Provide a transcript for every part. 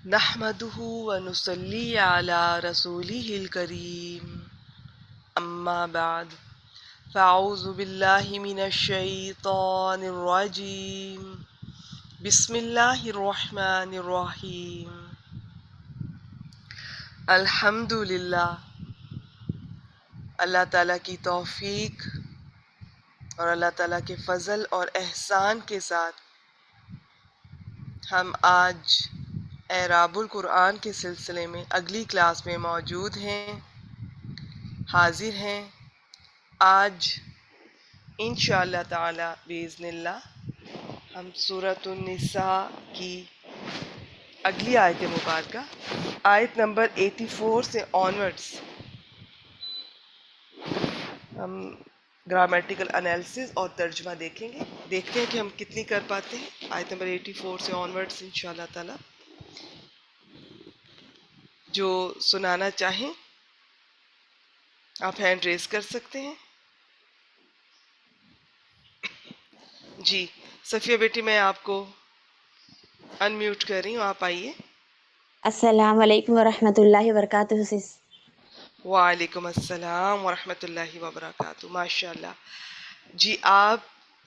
نحمده ونصلي على رسوله الكريم أما بعد فأعوذ بالله من الشيطان الرجيم بسم الله الرحمن الرحيم الحمد للہ اللہ تعالیٰ کی توفیق اور اللہ تعالیٰ کے فضل اور احسان کے ساتھ ہم آج اعراب القرآن کے سلسلے میں اگلی کلاس میں موجود ہیں، حاضر ہیں۔ آج انشاءاللہ تعالی باذن اللہ ہم سورۃ النساء کی اگلی آیت مبارکہ آیت نمبر 84 سے آنورڈس ہم گرامیٹیکل انالیسز اور ترجمہ دیکھیں گے، دیکھتے ہیں کہ ہم کتنی کر پاتے ہیں۔ آیت نمبر 84 سے آنورڈس انشاءاللہ تعالی جو سنانا چاہیں آپ ہینڈ ریز کر سکتے ہیں۔ جی صفیہ بیٹی میں آپ کو انمیوٹ کر رہی ہوں، آپ آئیے۔ السلام علیکم ورحمۃ اللہ وبرکاتہ سس۔ وعلیکم السلام ورحمۃ اللہ وبرکاتہ، ماشاء اللہ۔ جی آپ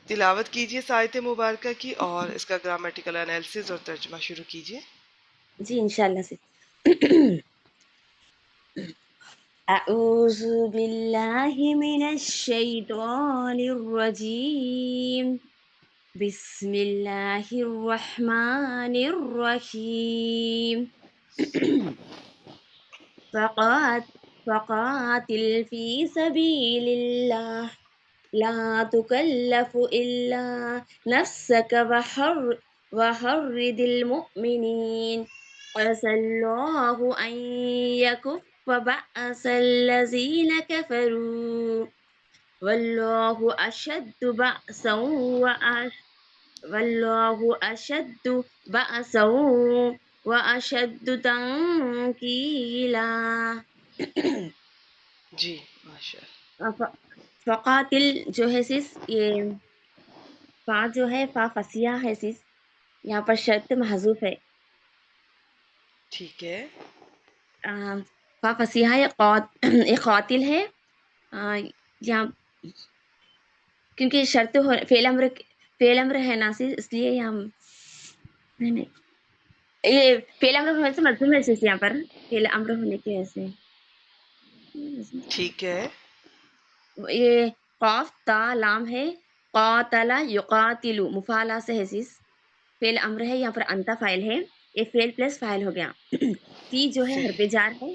تلاوت کیجئے اس آیت مبارکہ کی اور اس کا گرامیٹیکل انالیسز اور ترجمہ شروع کیجئے۔ جی انشاءاللہ سے۔ اعوذ باللہ من الشیطان الرجیم، بسم اللہ الرحمن الرحیم۔ فقاتل فی سبیل اللہ لا تکلف الا نفسك وحرد المؤمنین عسى الله أن يكف بأس الذين كفروا والله أشد بأسا وأشد تنكيلا۔ جی ماشاء اللہ، فقاتل جو ہے سس، یہ فا جو ہے فا فسیہ ہے سس، یہاں پر شرط محذوف ہے۔ ٹھیک ہے۔ فا فسیحہ ایک قاتل ہے، یہاں کیونکہ شرط فعل امر ہے ناصر، اس لیے یہاں نہیں یہ فعل امر ہونے سے مجزوم ہے سس، یہاں پر فعل امر ہونے کی وجہ سے ٹھیک ہے۔ یہ قاف تا لام ہے، قاتل یقاتل مفعلہ سے ہے سس، فعل امر ہے، یہاں پر انتا فاعل ہے، یہ فعل پلس فاعل ہو گیا۔ تی جو ہے حرف صحیح، جار ہے،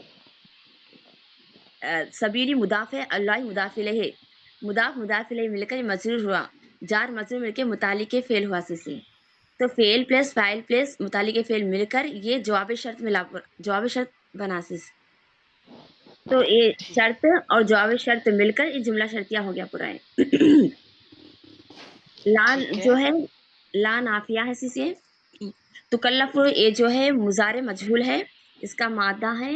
سبیلی مضاف ہے، اللہ مضاف الیہ، مضاف الیہ مل کر مجرور ہوا، جار مجرور مل کے متعلق فعل ہوا سے، تو فعل پلس فاعل پلس متعلق فعل مل کر یہ جواب شرط بنا سس، تو یہ شرط اور جواب شرط مل کر یہ جملہ شرطیہ ہو گیا پورا ہے۔ لان ٹھیک ہے۔ جو ہے لا نافیہ ہے سس، یہ تکلف یہ جو ہے مضارع مجہول ہے، اس کا مادہ ہے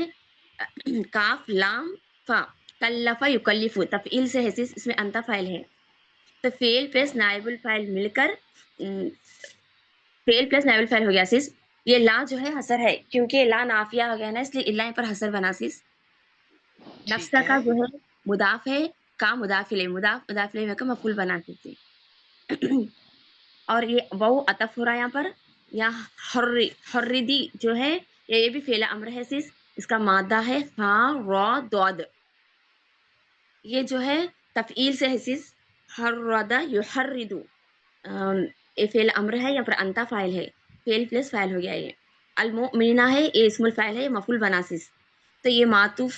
کاف لام فا، کلف یکلف تفعیل سے ہے سس، اس میں انتا فاعل ہے، تو فعل پلس نائب الفاعل مل کر فعل پلس نائب الفاعل ہو گیا سس۔ یہ لا جو ہے حسر ہے، کیونکہ لا نافیہ ہو گیا نا، اس لیے اللہ پر حسر بنا سس۔ نفسہ ٹھیک کا ہے۔ جو ہے مضاف ہے، کا مضاف الیہ، مضاف الیہ کا مفعول بنا سکتے، اور یہ وہ عطف ہو رہا ہے یہاں پر، یہاں حردی جو ہے یہ بھی فعل امر ہے سس، اس کا مادہ ہے فا را ضاد، یہ جو ہے تفعیل سے ہے سس، حرد یحرد، یہ فعل امر ہے، یہاں پر انتا فاعل ہے، فعل پلس فاعل ہو گیا یہ۔ المؤمنین ہے، یہ اسم الفاعل ہے، یہ مفعول بنا سس، تو یہ معطوف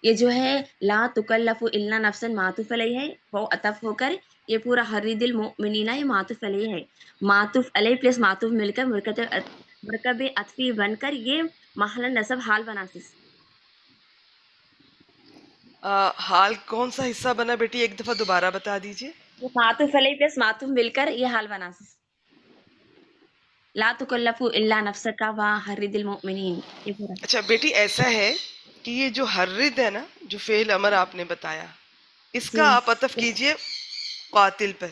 یہ جو ہے لا تکلف الا نفسا معطوف علیہ ہے، وہ عطف ہو کر یہ پورا حرید المؤمنین یہ معطوف علیہ ہے، معطوف علیہ پلس معطوف مل کر مرکب عطفی بن کر یہ محل نصب حال بنا سس۔ حال کون سا حصہ بنا بیٹی، ایک دفعہ دوبارہ بتا دیجئے۔ یہ معطوف علیہ پلس معطوف مل کر یہ حال بنا سس، لا تکلف الا نفسک وحرد المؤمنین، یہ پورا۔ اچھا بیٹی ایسا ہے کہ یہ جو حرد ہے نا، جو فعل امر آپ نے بتایا، اس جی کا آپ عطف کیجئے قاتل پر،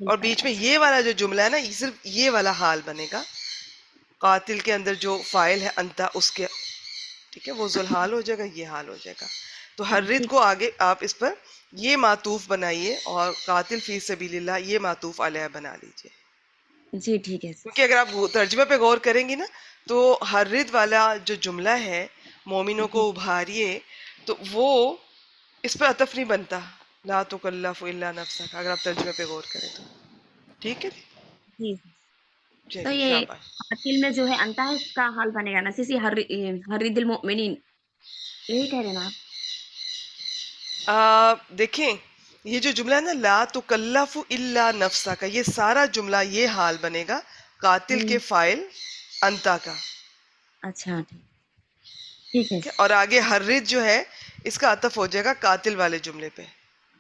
اور بیچ میں یہ والا جو جملہ ہے نا، یہ صرف یہ والا حال بنے گا، قاتل کے اندر جو فائل ہے انتا اس کے، ٹھیک ہے، وہ ذوالحال ہو جائے گا، یہ حال ہو جائے گا. تو حرد ٹھیک. کو آگے آپ اس پر یہ معطوف بنائیے اور قاتل فی سبیل اللہ یہ معطوف علیہ بنا لیجیے. جی ٹھیک ہے. کیونکہ اگر آپ ترجمے پہ غور کریں گی نا تو حرد والا جو جملہ ہے مومنوں جی کو ابھاریے، تو وہ اس پہ عطف نہیں بنتا، لا تکلف الا نفسک، اگر آپ ترجمے پہ غور کریں تو. ٹھیک ہے جی، جی. تو چلیے یہ شاباش. قاتل میں جو ہے انتا ہے، اس کا حال بنے گا نا سیسی حرد المؤمنین، یہی کہہ رہے ہیں نا آپ؟ دیکھیں یہ جو جملہ ہے نا لا تکلف الا نفسا کا، یہ سارا جملہ یہ حال بنے گا قاتل کے فائل انتا کا. اچھا ٹھیک ہے. ٹھیک ہے، اور آگے حرد جو ہے اس کا عطف ہو جائے گا قاتل والے جملے پہ، جی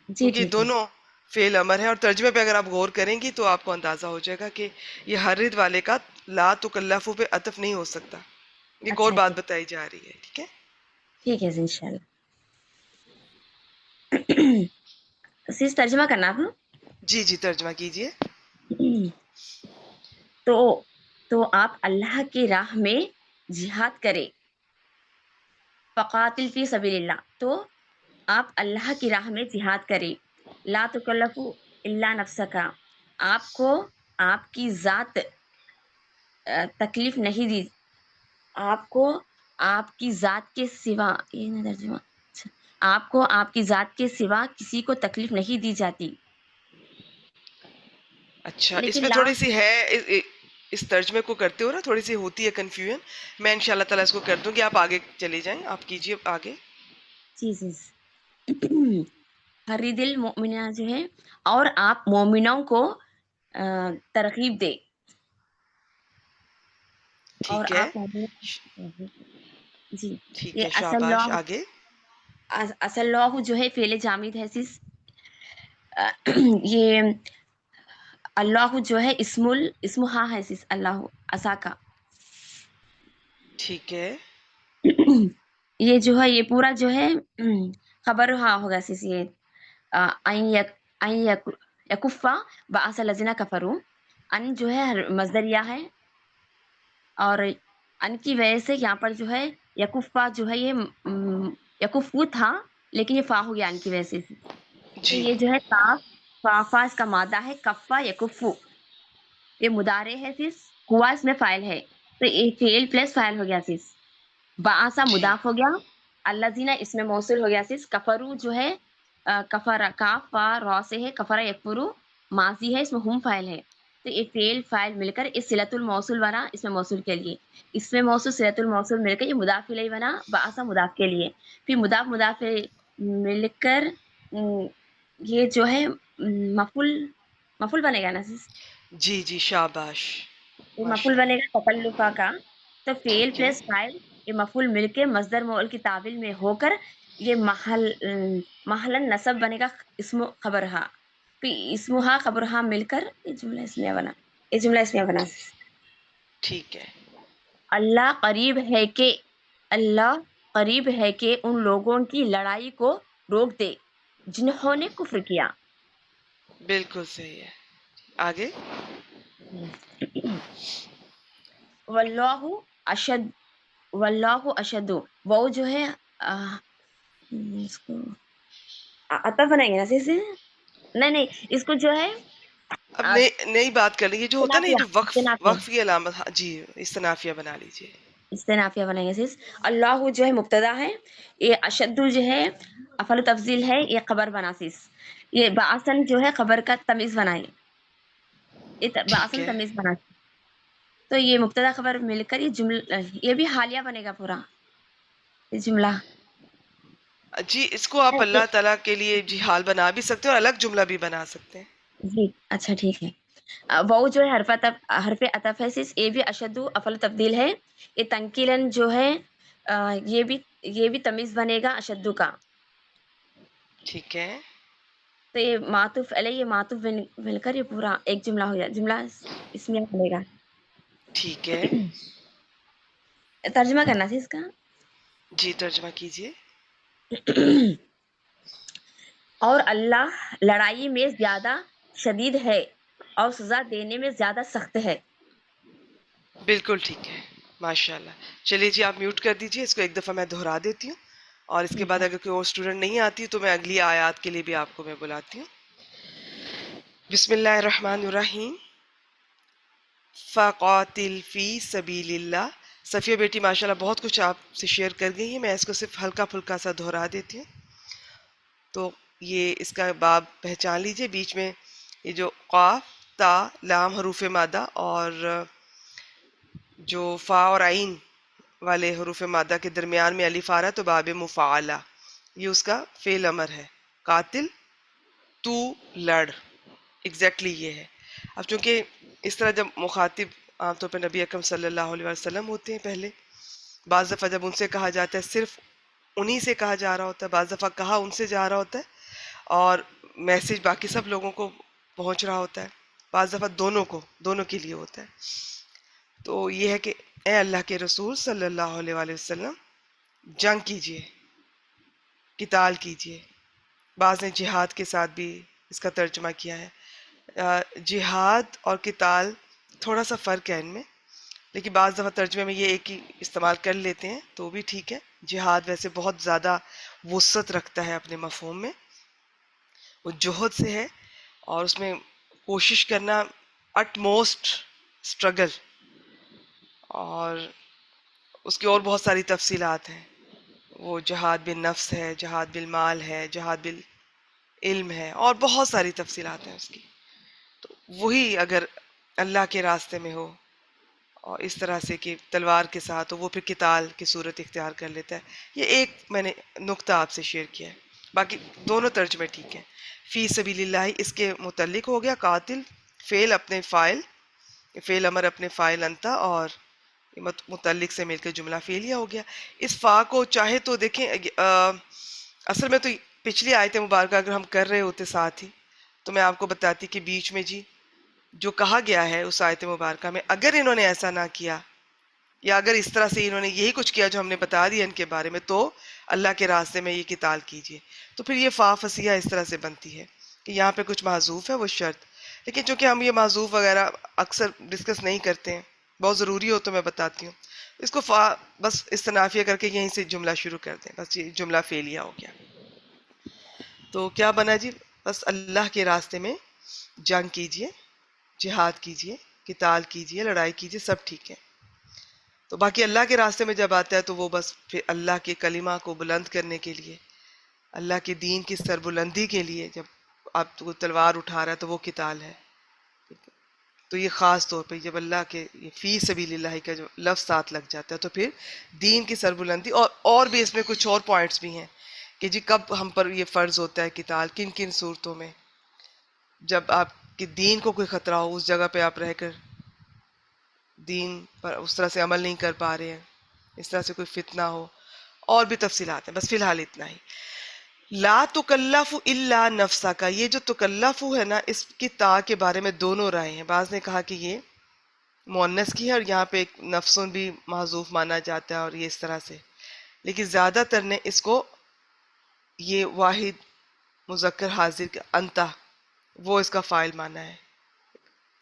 کیونکہ ٹھیک ہے. دونوں فعل امر ہے. اور ترجمے پہ اگر آپ غور کریں گی تو آپ کو اندازہ ہو جائے گا کہ یہ حرد والے کا لا تکلف پہ عطف نہیں ہو سکتا. ایک اور اچھا بات بتائی جا رہی ہے. ٹھیک ہے، ٹھیک ہے انشاء اللہ. صرف ترجمہ کرنا آپ. جی جی ترجمہ کیجئے. تو تو آپ اللہ کی راہ میں جہاد کرے، فقاتل فی سبیل اللہ، تو آپ اللہ کی راہ میں جہاد کرے، لا تکلف الا نفسک، آپ کو آپ کی ذات تکلیف نہیں دی، آپ کو آپ کی ذات کے سوا، یہ نہ ترجمہ، اچھا، آپ کو آپ کی ذات کے سوا کسی کو تکلیف نہیں دی جاتی. اچھا، اس لیکن میں لا، تھوڑی سی ہے اس ترجمے کو کرتے ہو نا تھوڑی سی ہوتی ہے کنفیوژن. میں انشاءاللہ تعالیٰ اس کو کر دوں گی، آپ آگے چلے جائیں، آپ کیجئے آگے. چیز حرید المؤمنہ جو ہے، اور آپ مومنوں کو ترغیب دے، اور ٹھیک ہے، آپ مومنوں، جی. ٹھیک یہ ہے، اصل شاباش. اللہ، آگے. اصل اللہ جو ہے فعل جامد ہے سیس. یہ اللہ جو ہے اسمہا ہے سیس، اللہ اسا کا. ٹھیک ہے، یہ جو ہے یہ پورا جو ہے خبر ہاں ہوگا سیس. یہ یکفا بعث الذین کفروا، ان جو ہے مصدریہ ہے، اور ان کی وجہ سے یہاں پر جو ہے یکفا جو ہے یہ یکفو تھا، لیکن یہ فا ہو گیا ان کی وجہ سے. تو جی یہ جو ہے کاف فا اس کا مادہ ہے، کفا یکفو، یہ مدارے ہے سیس، ہوا اس میں فائل ہے، تو یہ فعل پلس فائل ہو گیا سیس. بعثا جی مضاف ہو گیا، الذین اس میں موصول ہو گیا سیس. کفرو جو ہے کفر، کاف فا را سے ہے، کفر یکفرو ماضی ہے، اس میں ہم فائل ہے. تو یہ فعل فائل مل کر اس صلۃ الموصول بنا، اس میں موصول کے لیے، اس میں موصول صلۃ الموصول مل کر یہ مضاف الیہ بنا، بعثا مضاف کے لیے، پھر مضاف مل کر یہ جو ہے مفعول بنے گا نا سیس. جی جی شاباش، یہ ماشاء مفعول بنے اللہ. گا تکلفہ کا. تو فعل ٹھیک ہے، پلس فاعل، یہ مفعول مل کے مصدر مؤل کی تعویل میں ہو کر یہ محلن نصب بنے گا اسم خبرہا. پھر اسمہا خبرہا مل کر یہ جملہ اسمیہ بنا، یہ جملہ اسمیہ بنا. ٹھیک ہے. اللہ قریب ہے کہ، اللہ قریب ہے کہ ان لوگوں کی لڑائی کو روک دے جنہوں نے کفر کیا. بالکل صحیح ہے. آگے. واللہ اشد، واللہ اشد، وہ جو ہے اس کو عطف بنائیں گے نا سے، نہیں اس کو جو ہے اب نئی بات کر لیں، یہ جو ہوتا ہے نا، یہ استنافیہ، جو وقف استنافیہ، وقف کی علامت، ہاں جی، استنافیہ بنا لیجیے. استنافیہ بنائیں گے سیس. اللہ جو ہے مبتدا ہے، یہ اشد جو ہے افعل تفضیل ہے، یہ خبر بنا سیس. یہ بعثن جو ہے خبر کا تمیز بنائے، یہ ٹھیک بعثن ہے، تمیز بنا. تو یہ مبتدا خبر مل کر یہ جملہ، یہ بھی حالیہ بنے گا پورا یہ جملہ. جی اس کو آپ اللہ تعالیٰ کے لیے جی حال بنا بھی سکتے ہیں اور الگ جملہ بھی بنا سکتے ہیں. جی اچھا ٹھیک ہے. وہ جو ہے حرف عطف ہے سیس، یہ بھی اشد افعل تبدیل ہے. یہ تنکیلن جو ہے یہ بھی تمیز بنے گا اشدو کا. ٹھیک ہے، تو یہ معطوف علیہ، یہ معطوف مل کر یہ پورا ایک جملہ ہو جائے، جملہ اس میں بنے گا. ٹھیک ہے. ترجمہ کرنا تھی اس کا. جی ترجمہ کیجیے. اور اللہ لڑائی میں زیادہ شدید ہے اور سزا دینے میں زیادہ سخت ہے. بالکل ٹھیک ہے، ماشاء اللہ. چلیے جی آپ میوٹ کر دیجیے، اس کو ایک دفعہ میں دہرا دیتی ہوں، اور اس کے ٹھیک بعد ہے. اگر کوئی اور اسٹوڈنٹ نہیں آتی تو میں اگلی آیات کے لیے بھی آپ کو میں بلاتی ہوں. بسم اللہ الرحمن الرحیم. فقاتل فی سبیل اللہ. صفیہ بیٹی ماشاءاللہ بہت کچھ آپ سے شیئر کر گئی ہے، میں اس کو صرف ہلکا پھلکا سا دہرا دیتی ہوں. تو یہ اس کا باب پہچان لیجئے، بیچ میں یہ جو قاف تا لام حروف مادہ اور جو فا اور عین والے حروف مادہ کے درمیان میں الف آ رہا ہے تو باب مفعلہ، یہ اس کا فعل امر ہے. قاتل تو لڑ، ایگزیکٹلی یہ ہے. اب چونکہ اس طرح جب مخاطب عام طور پہ نبی اکرم صلی اللہ علیہ وسلم ہوتے ہیں، پہلے بعض دفعہ جب ان سے کہا جاتا ہے صرف انہی سے کہا جا رہا ہوتا ہے، بعض دفعہ کہا ان سے جا رہا ہوتا ہے اور میسج باقی سب لوگوں کو پہنچ رہا ہوتا ہے، بعض دفعہ دونوں کے لیے ہوتا ہے. تو یہ ہے کہ اے اللہ کے رسول صلی اللہ علیہ وآلہ وسلم جنگ کیجئے، قتال کیجئے. بعض نے جہاد کے ساتھ بھی اس کا ترجمہ کیا ہے. جہاد اور قتال تھوڑا سا فرق ہے ان میں، لیکن بعض دفعہ ترجمے میں یہ ایک ہی استعمال کر لیتے ہیں تو بھی ٹھیک ہے. جہاد ویسے بہت زیادہ وسعت رکھتا ہے اپنے مفہوم میں، وہ جوہد سے ہے اور اس میں کوشش کرنا، اٹ موسٹ اسٹرگل، اور اس کی اور بہت ساری تفصیلات ہیں. وہ جہاد بالنفس ہے، جہاد بالمال ہے، جہاد بالعلم ہے، اور بہت ساری تفصیلات ہیں اس کی. تو وہی اگر اللہ کے راستے میں ہو اور اس طرح سے کہ تلوار کے ساتھ ہو، وہ پھر قتال کی صورت اختیار کر لیتا ہے. یہ ایک میں نے نقطہ آپ سے شیئر کیا ہے، باقی دونوں ترجمے ٹھیک ہیں. فی سبیل اللہ اس کے متعلق ہو گیا. قاتل فعل اپنے فاعل، فعل امر اپنے فاعل انتا، اور متعلق سے مل کے جملہ فعلیہ ہو گیا. اس فا کو چاہے تو دیکھیں، اصل میں تو پچھلی آیت مبارکہ اگر ہم کر رہے ہوتے ساتھ ہی تو میں آپ کو بتاتی کہ بیچ میں جی جو کہا گیا ہے اس آیت مبارکہ میں، اگر انہوں نے ایسا نہ کیا یا اگر اس طرح سے انہوں نے یہی کچھ کیا جو ہم نے بتا دیا ان کے بارے میں، تو اللہ کے راستے میں یہ قتال کیجیے. تو پھر یہ فا فصیحہ اس طرح سے بنتی ہے کہ یہاں پہ کچھ معذوف ہے وہ شرط. لیکن چونکہ ہم یہ معذوف وغیرہ اکثر ڈسکس نہیں کرتے ہیں، بہت ضروری ہو تو میں بتاتی ہوں، اس کو فا بس استنافیہ کر کے یہیں سے جملہ شروع کر دیں، بس یہ جملہ فعلیہ ہو گیا. تو کیا بنا جی؟ بس اللہ کے راستے میں جنگ کیجیے، جہاد کیجیے، قتال کیجیے، لڑائی کیجیے، سب ٹھیک ہے. تو باقی اللہ کے راستے میں جب آتا ہے تو وہ بس پھر اللہ کے کلمہ کو بلند کرنے کے لیے، اللہ کے دین کی سربلندی کے لیے جب آپ کو تلوار اٹھا رہا ہے تو وہ قتال ہے. تو یہ خاص طور پہ جب اللہ کے فی سبیل اللہ کا جو لفظ ساتھ لگ جاتا ہے تو پھر دین کی سربلندی. اور بھی اس میں کچھ اور پوائنٹس بھی ہیں کہ جی کب ہم پر یہ فرض ہوتا ہے قتال، کن کن صورتوں میں. جب آپ کے دین کو کوئی خطرہ ہو، اس جگہ پہ آپ رہ کر دین پر اس طرح سے عمل نہیں کر پا رہے ہیں، اس طرح سے کوئی فتنہ ہو، اور بھی تفصیلات ہیں. بس فی الحال اتنا ہی. لا تکلف الا نفسا کا یہ جو تکلف ہے نا، اس کی تا کے بارے میں دونوں رائے ہیں. بعض نے کہا کہ یہ مؤنث کی ہے اور یہاں پہ ایک نفسن بھی محذوف مانا جاتا ہے اور یہ اس طرح سے، لیکن زیادہ تر نے اس کو یہ واحد مذکر حاضر کا انتا وہ اس کا فاعل مانا ہے.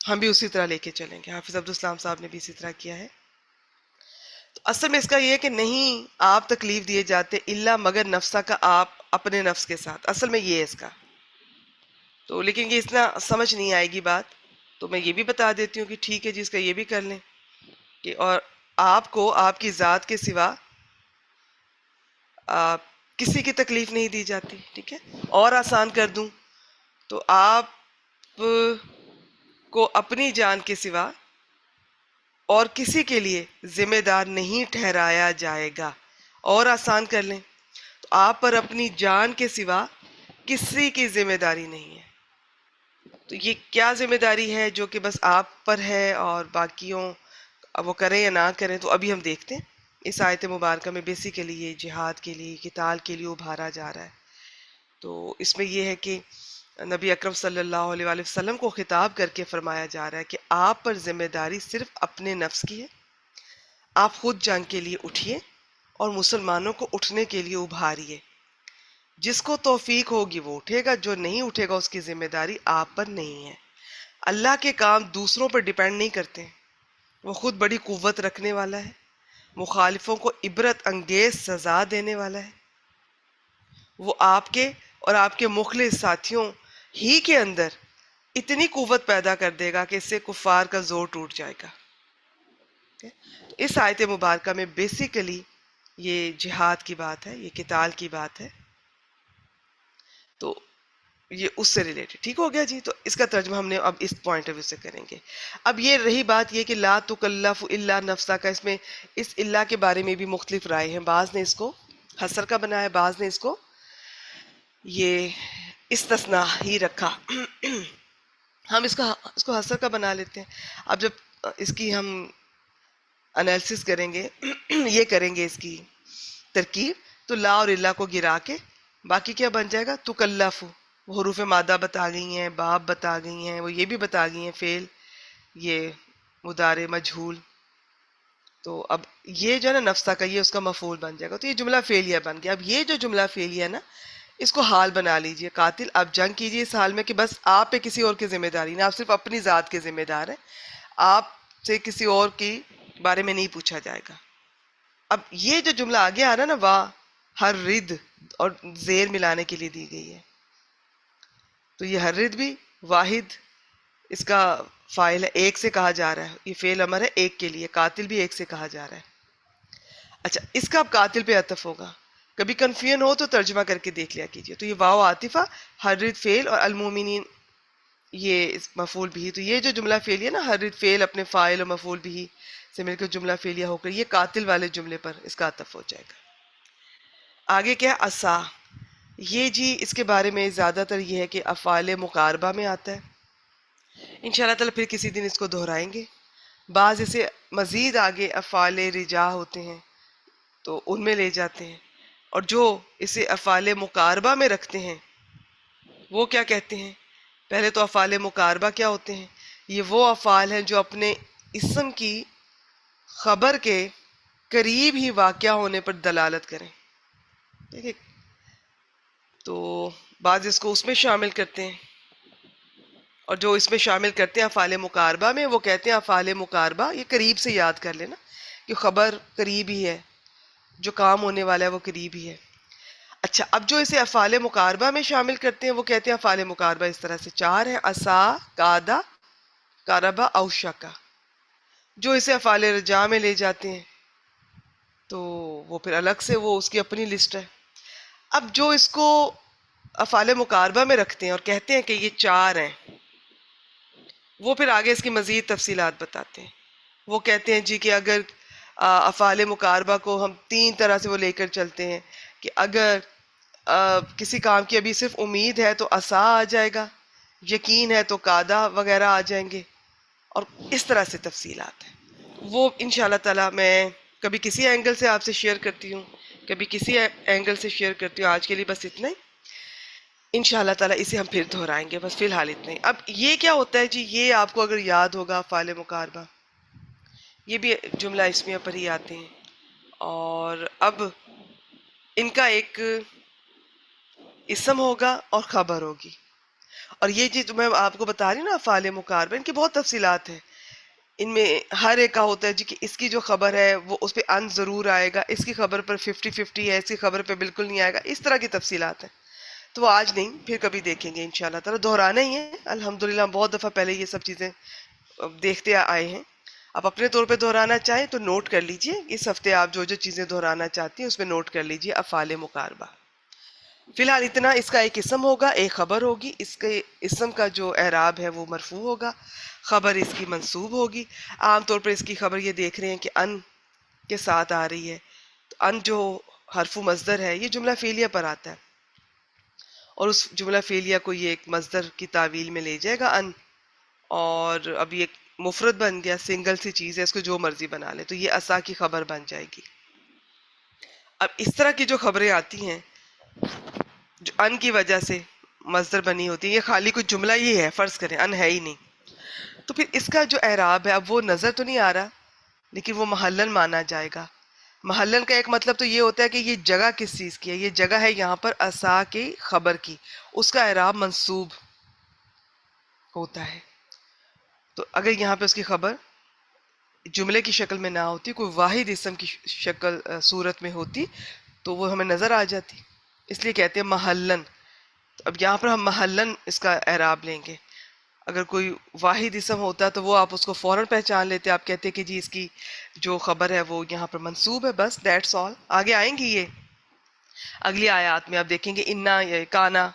ہم بھی اسی طرح لے کے چلیں گے، حافظ عبدالسلام صاحب نے بھی اسی طرح کیا ہے. تو اصل میں اس کا یہ ہے کہ نہیں آپ تکلیف دیے جاتے الا مگر نفسا کا، آپ اپنے نفس کے ساتھ. اصل میں یہ ہے اس کا. تو لیکن یہ اتنا سمجھ نہیں آئے گی بات، تو میں یہ بھی بتا دیتی ہوں کہ ٹھیک ہے جی اس کا یہ بھی کر لیں کہ اور آپ کو آپ کی ذات کے سوا کسی کی تکلیف نہیں دی جاتی. ٹھیک ہے، اور آسان کر دوں تو آپ کو اپنی جان کے سوا اور کسی کے لیے ذمہ دار نہیں ٹھہرایا جائے گا. اور آسان کر لیں تو آپ پر اپنی جان کے سوا کسی کی ذمہ داری نہیں ہے. تو یہ کیا ذمہ داری ہے جو کہ بس آپ پر ہے اور باقیوں وہ کریں یا نہ کریں؟ تو ابھی ہم دیکھتے ہیں. اس آیت مبارکہ میں بیسیکلی یہ جہاد کے لیے، قتال کے لیے ابھارا جا رہا ہے. تو اس میں یہ ہے کہ نبی اکرم صلی اللہ علیہ وآلہ وسلم کو خطاب کر کے فرمایا جا رہا ہے کہ آپ پر ذمہ داری صرف اپنے نفس کی ہے. آپ خود جنگ کے لیے اٹھیے اور مسلمانوں کو اٹھنے کے لیے ابھاریے. جس کو توفیق ہوگی وہ اٹھے گا، جو نہیں اٹھے گا اس کی ذمہ داری آپ پر نہیں ہے. اللہ کے کام دوسروں پر ڈیپینڈ نہیں کرتے. وہ خود بڑی قوت رکھنے والا ہے، مخالفوں کو عبرت انگیز سزا دینے والا ہے، وہ آپ کے اور آپ کے مخلص ساتھیوں ہی کے اندر اتنی قوت پیدا کر دے گا کہ اس سے کفار کا زور ٹوٹ جائے گا۔ اس آیت مبارکہ میں بیسیکلی یہ جہاد کی بات ہے، یہ قتال کی بات ہے، تو یہ اس سے ریلیٹڈ ٹھیک ہو گیا جی۔ تو اس کا ترجمہ ہم نے اب اس پوائنٹ آف ویو سے کریں گے۔ اب یہ رہی بات یہ کہ لا تکلف الا نفسا کا، اس میں اس اللہ کے بارے میں بھی مختلف رائے ہیں، بعض نے اس کو حصر کا بنایا، بعض نے اس کو یہ استثناء ہی رکھا۔ ہم اس کو حصر کا بنا لیتے ہیں۔ اب جب اس کی ہم انالیسس کریں گے یہ کریں گے اس کی ترکیب، تو لا اور اللہ کو گرا کے باقی کیا بن جائے گا؟ تکلف، وہ حروف مادہ بتا گئی ہیں، باب بتا گئی ہیں، وہ یہ بھی بتا گئی ہیں فعل، یہ مضارع مجہول، تو اب یہ جو ہے نا نفسہ کا، یہ اس کا مفعول بن جائے گا، تو یہ جملہ فعلیہ بن گیا۔ اب یہ جو جملہ فعلیہ ہے نا، اس کو حال بنا لیجئے، قاتل اب جنگ کیجئے اس حال میں کہ بس آپ پہ کسی اور کی ذمہ داری نہیں، آپ صرف اپنی ذات کے ذمہ دار ہیں، آپ سے کسی اور کی بارے میں نہیں پوچھا جائے گا۔ اب یہ جو جملہ آگے آ رہا ہے نا، واہ ہر رد اور زیر ملانے کے لیے دی گئی ہے، تو یہ ہر رد بھی واحد اس کا فاعل ہے، ایک سے کہا جا رہا ہے، یہ فعل امر ہے ایک کے لیے، قاتل بھی ایک سے کہا جا رہا ہے۔ اچھا، اس کا اب قاتل پہ عطف ہوگا، کبھی کنفیوژن ہو تو ترجمہ کر کے دیکھ لیا کیجئے۔ تو یہ واو عاطفہ، حرد فعل اور المومنین یہ مفعول بھی، تو یہ جو جملہ فعلیہ نا، حرد فعل اپنے فاعل اور مفعول بھی سے مل کر جملہ فعلیہ ہو کر یہ قاتل والے جملے پر اس کا عطف ہو جائے گا۔ آگے کیا ہے؟ عصا، یہ جی اس کے بارے میں زیادہ تر یہ ہے کہ افعال مقاربہ میں آتا ہے، انشاءاللہ تعالیٰ پھر کسی دن اس کو دہرائیں گے۔ بعض اسے مزید آگے افعال رجا ہوتے ہیں تو ان میں لے جاتے ہیں، اور جو اسے افعال مقاربہ میں رکھتے ہیں وہ کیا کہتے ہیں؟ پہلے تو افعال مقاربہ کیا ہوتے ہیں؟ یہ وہ افعال ہیں جو اپنے اسم کی خبر کے قریب ہی واقع ہونے پر دلالت کریں، ٹھیک ہے؟ تو بعض اس کو اس میں شامل کرتے ہیں، اور جو اس میں شامل کرتے ہیں افعال مقاربہ میں، وہ کہتے ہیں افعال مقاربہ، یہ قریب سے یاد کر لینا کہ خبر قریب ہی ہے، جو کام ہونے والا ہے وہ قریب ہی ہے۔ اچھا، اب جو اسے افعال مقاربہ میں شامل کرتے ہیں وہ کہتے ہیں افعال مقاربہ اس طرح سے چار ہیں: عصا، قادہ، قربا، اوشکا۔ جو اسے افعال رجا میں لے جاتے ہیں تو وہ پھر الگ سے وہ اس کی اپنی لسٹ ہے۔ اب جو اس کو افعال مقاربہ میں رکھتے ہیں اور کہتے ہیں کہ یہ چار ہیں، وہ پھر آگے اس کی مزید تفصیلات بتاتے ہیں۔ وہ کہتے ہیں جی کہ اگر افعال مقاربہ کو ہم تین طرح سے وہ لے کر چلتے ہیں کہ اگر کسی کام کی ابھی صرف امید ہے تو عصا آ جائے گا، یقین ہے تو قادہ وغیرہ آ جائیں گے، اور اس طرح سے تفصیلات ہیں۔ وہ انشاءاللہ تعالیٰ میں کبھی کسی اینگل سے آپ سے شیئر کرتی ہوں، کبھی کسی اینگل سے شیئر کرتی ہوں۔ آج کے لیے بس اتنا ہی، انشاءاللہ تعالیٰ اسے ہم پھر دہرائیں گے، بس فی الحال اتنا ہی۔ اب یہ کیا ہوتا ہے جی؟ یہ آپ کو اگر یاد ہوگا افعال مقاربہ، یہ بھی جملہ اسمیہ پر ہی آتے ہیں، اور اب ان کا ایک اسم ہوگا اور خبر ہوگی، اور یہ چیز میں آپ کو بتا رہی ہوں نا، افعال مقاربہ ان کی بہت تفصیلات ہیں، ان میں ہر ایک کا ہوتا ہے جی کہ اس کی جو خبر ہے وہ اس پہ ان ضرور آئے گا، اس کی خبر پر 50-50 ہے، اس کی خبر پہ بالکل نہیں آئے گا، اس طرح کی تفصیلات ہیں۔ تو وہ آج نہیں، پھر کبھی دیکھیں گے انشاءاللہ تعالیٰ، دہرانا ہی ہے۔ الحمدللہ بہت دفعہ پہلے یہ سب چیزیں دیکھتے آئے ہیں، آپ اپنے طور پہ دہرانا چاہیں تو نوٹ کر لیجئے، اس ہفتے آپ جو جو چیزیں دہرانا چاہتی ہیں اس میں نوٹ کر لیجئے افعال مقاربہ۔ فی الحال اتنا، اس کا ایک اسم ہوگا، ایک خبر ہوگی، اس کے اسم کا جو اعراب ہے وہ مرفوع ہوگا، خبر اس کی منصوب ہوگی۔ عام طور پر اس کی خبر یہ دیکھ رہے ہیں کہ ان کے ساتھ آ رہی ہے، تو ان جو حرف مصدر ہے یہ جملہ فعلیہ پر آتا ہے، اور اس جملہ فعلیہ کو یہ ایک مصدر کی تعویل میں لے جائے گا ان، اور اب یہ مفرد بن گیا، سنگل سی چیز ہے، اس کو جو مرضی بنا لے، تو یہ عصا کی خبر بن جائے گی۔ اب اس طرح کی جو خبریں آتی ہیں جو ان کی وجہ سے مصدر بنی ہوتی ہے، یہ خالی کوئی جملہ ہی ہے، فرض کریں ان ہے ہی نہیں، تو پھر اس کا جو اعراب ہے اب وہ نظر تو نہیں آ رہا، لیکن وہ محلن مانا جائے گا۔ محلن کا ایک مطلب تو یہ ہوتا ہے کہ یہ جگہ کس چیز کی ہے، یہ جگہ ہے یہاں پر عصا کی خبر کی، اس کا اعراب منصوب ہوتا ہے۔ تو اگر یہاں پہ اس کی خبر جملے کی شکل میں نہ ہوتی، کوئی واحد اسم کی شکل صورت میں ہوتی تو وہ ہمیں نظر آ جاتی، اس لیے کہتے ہیں محلن۔ اب یہاں پر ہم محلن اس کا اعراب لیں گے۔ اگر کوئی واحد اسم ہوتا تو وہ آپ اس کو فوراً پہچان لیتے، آپ کہتے کہ جی اس کی جو خبر ہے وہ یہاں پر منصوب ہے، بس دیٹس آل۔ آگے آئیں گی یہ اگلی آیات میں، آپ دیکھیں گے انا یا کانا،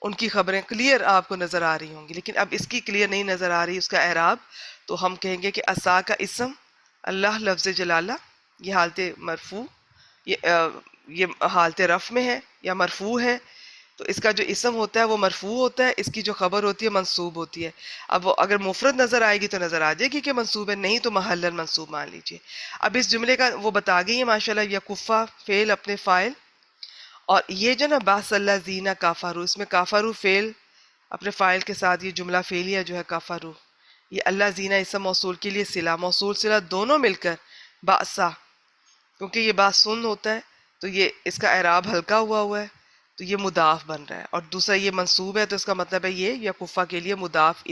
ان کی خبریں کلیئر آپ کو نظر آ رہی ہوں گی، لیکن اب اس کی کلیئر نہیں نظر آ رہی اس کا اعراب، تو ہم کہیں گے کہ عصا کا اسم اللہ لفظ جلالہ، یہ حالت مرفوع، یہ حالت رفع میں ہے یا مرفوع ہے، تو اس کا جو اسم ہوتا ہے وہ مرفوع ہوتا ہے، اس کی جو خبر ہوتی ہے منصوب ہوتی ہے۔ اب وہ اگر مفرد نظر آئے گی تو نظر آ جائے گی کہ منصوب ہے، نہیں تو محلن منصوب مان لیجیے۔ اب اس جملے کا وہ بتا گئی ہے ماشاءاللہ، یکفہ فعل اپنے فاعل، اور یہ جو نا باس اللہ زینہ کافارو، اس میں کافارو فعل اپنے فاعل کے ساتھ، یہ جملہ فعلیہ جو ہے کافارو، یہ اللہ زینہ اسم موصول کے لیے صلہ موصول صلہ دونوں مل کر باسا، کیونکہ یہ باس سن ہوتا ہے تو یہ اس کا اعراب ہلکا ہوا ہے تو یہ مضاف بن رہا ہے، اور دوسرا یہ منصوب ہے تو اس کا مطلب ہے یہ یا کفہ کے لیے مضاف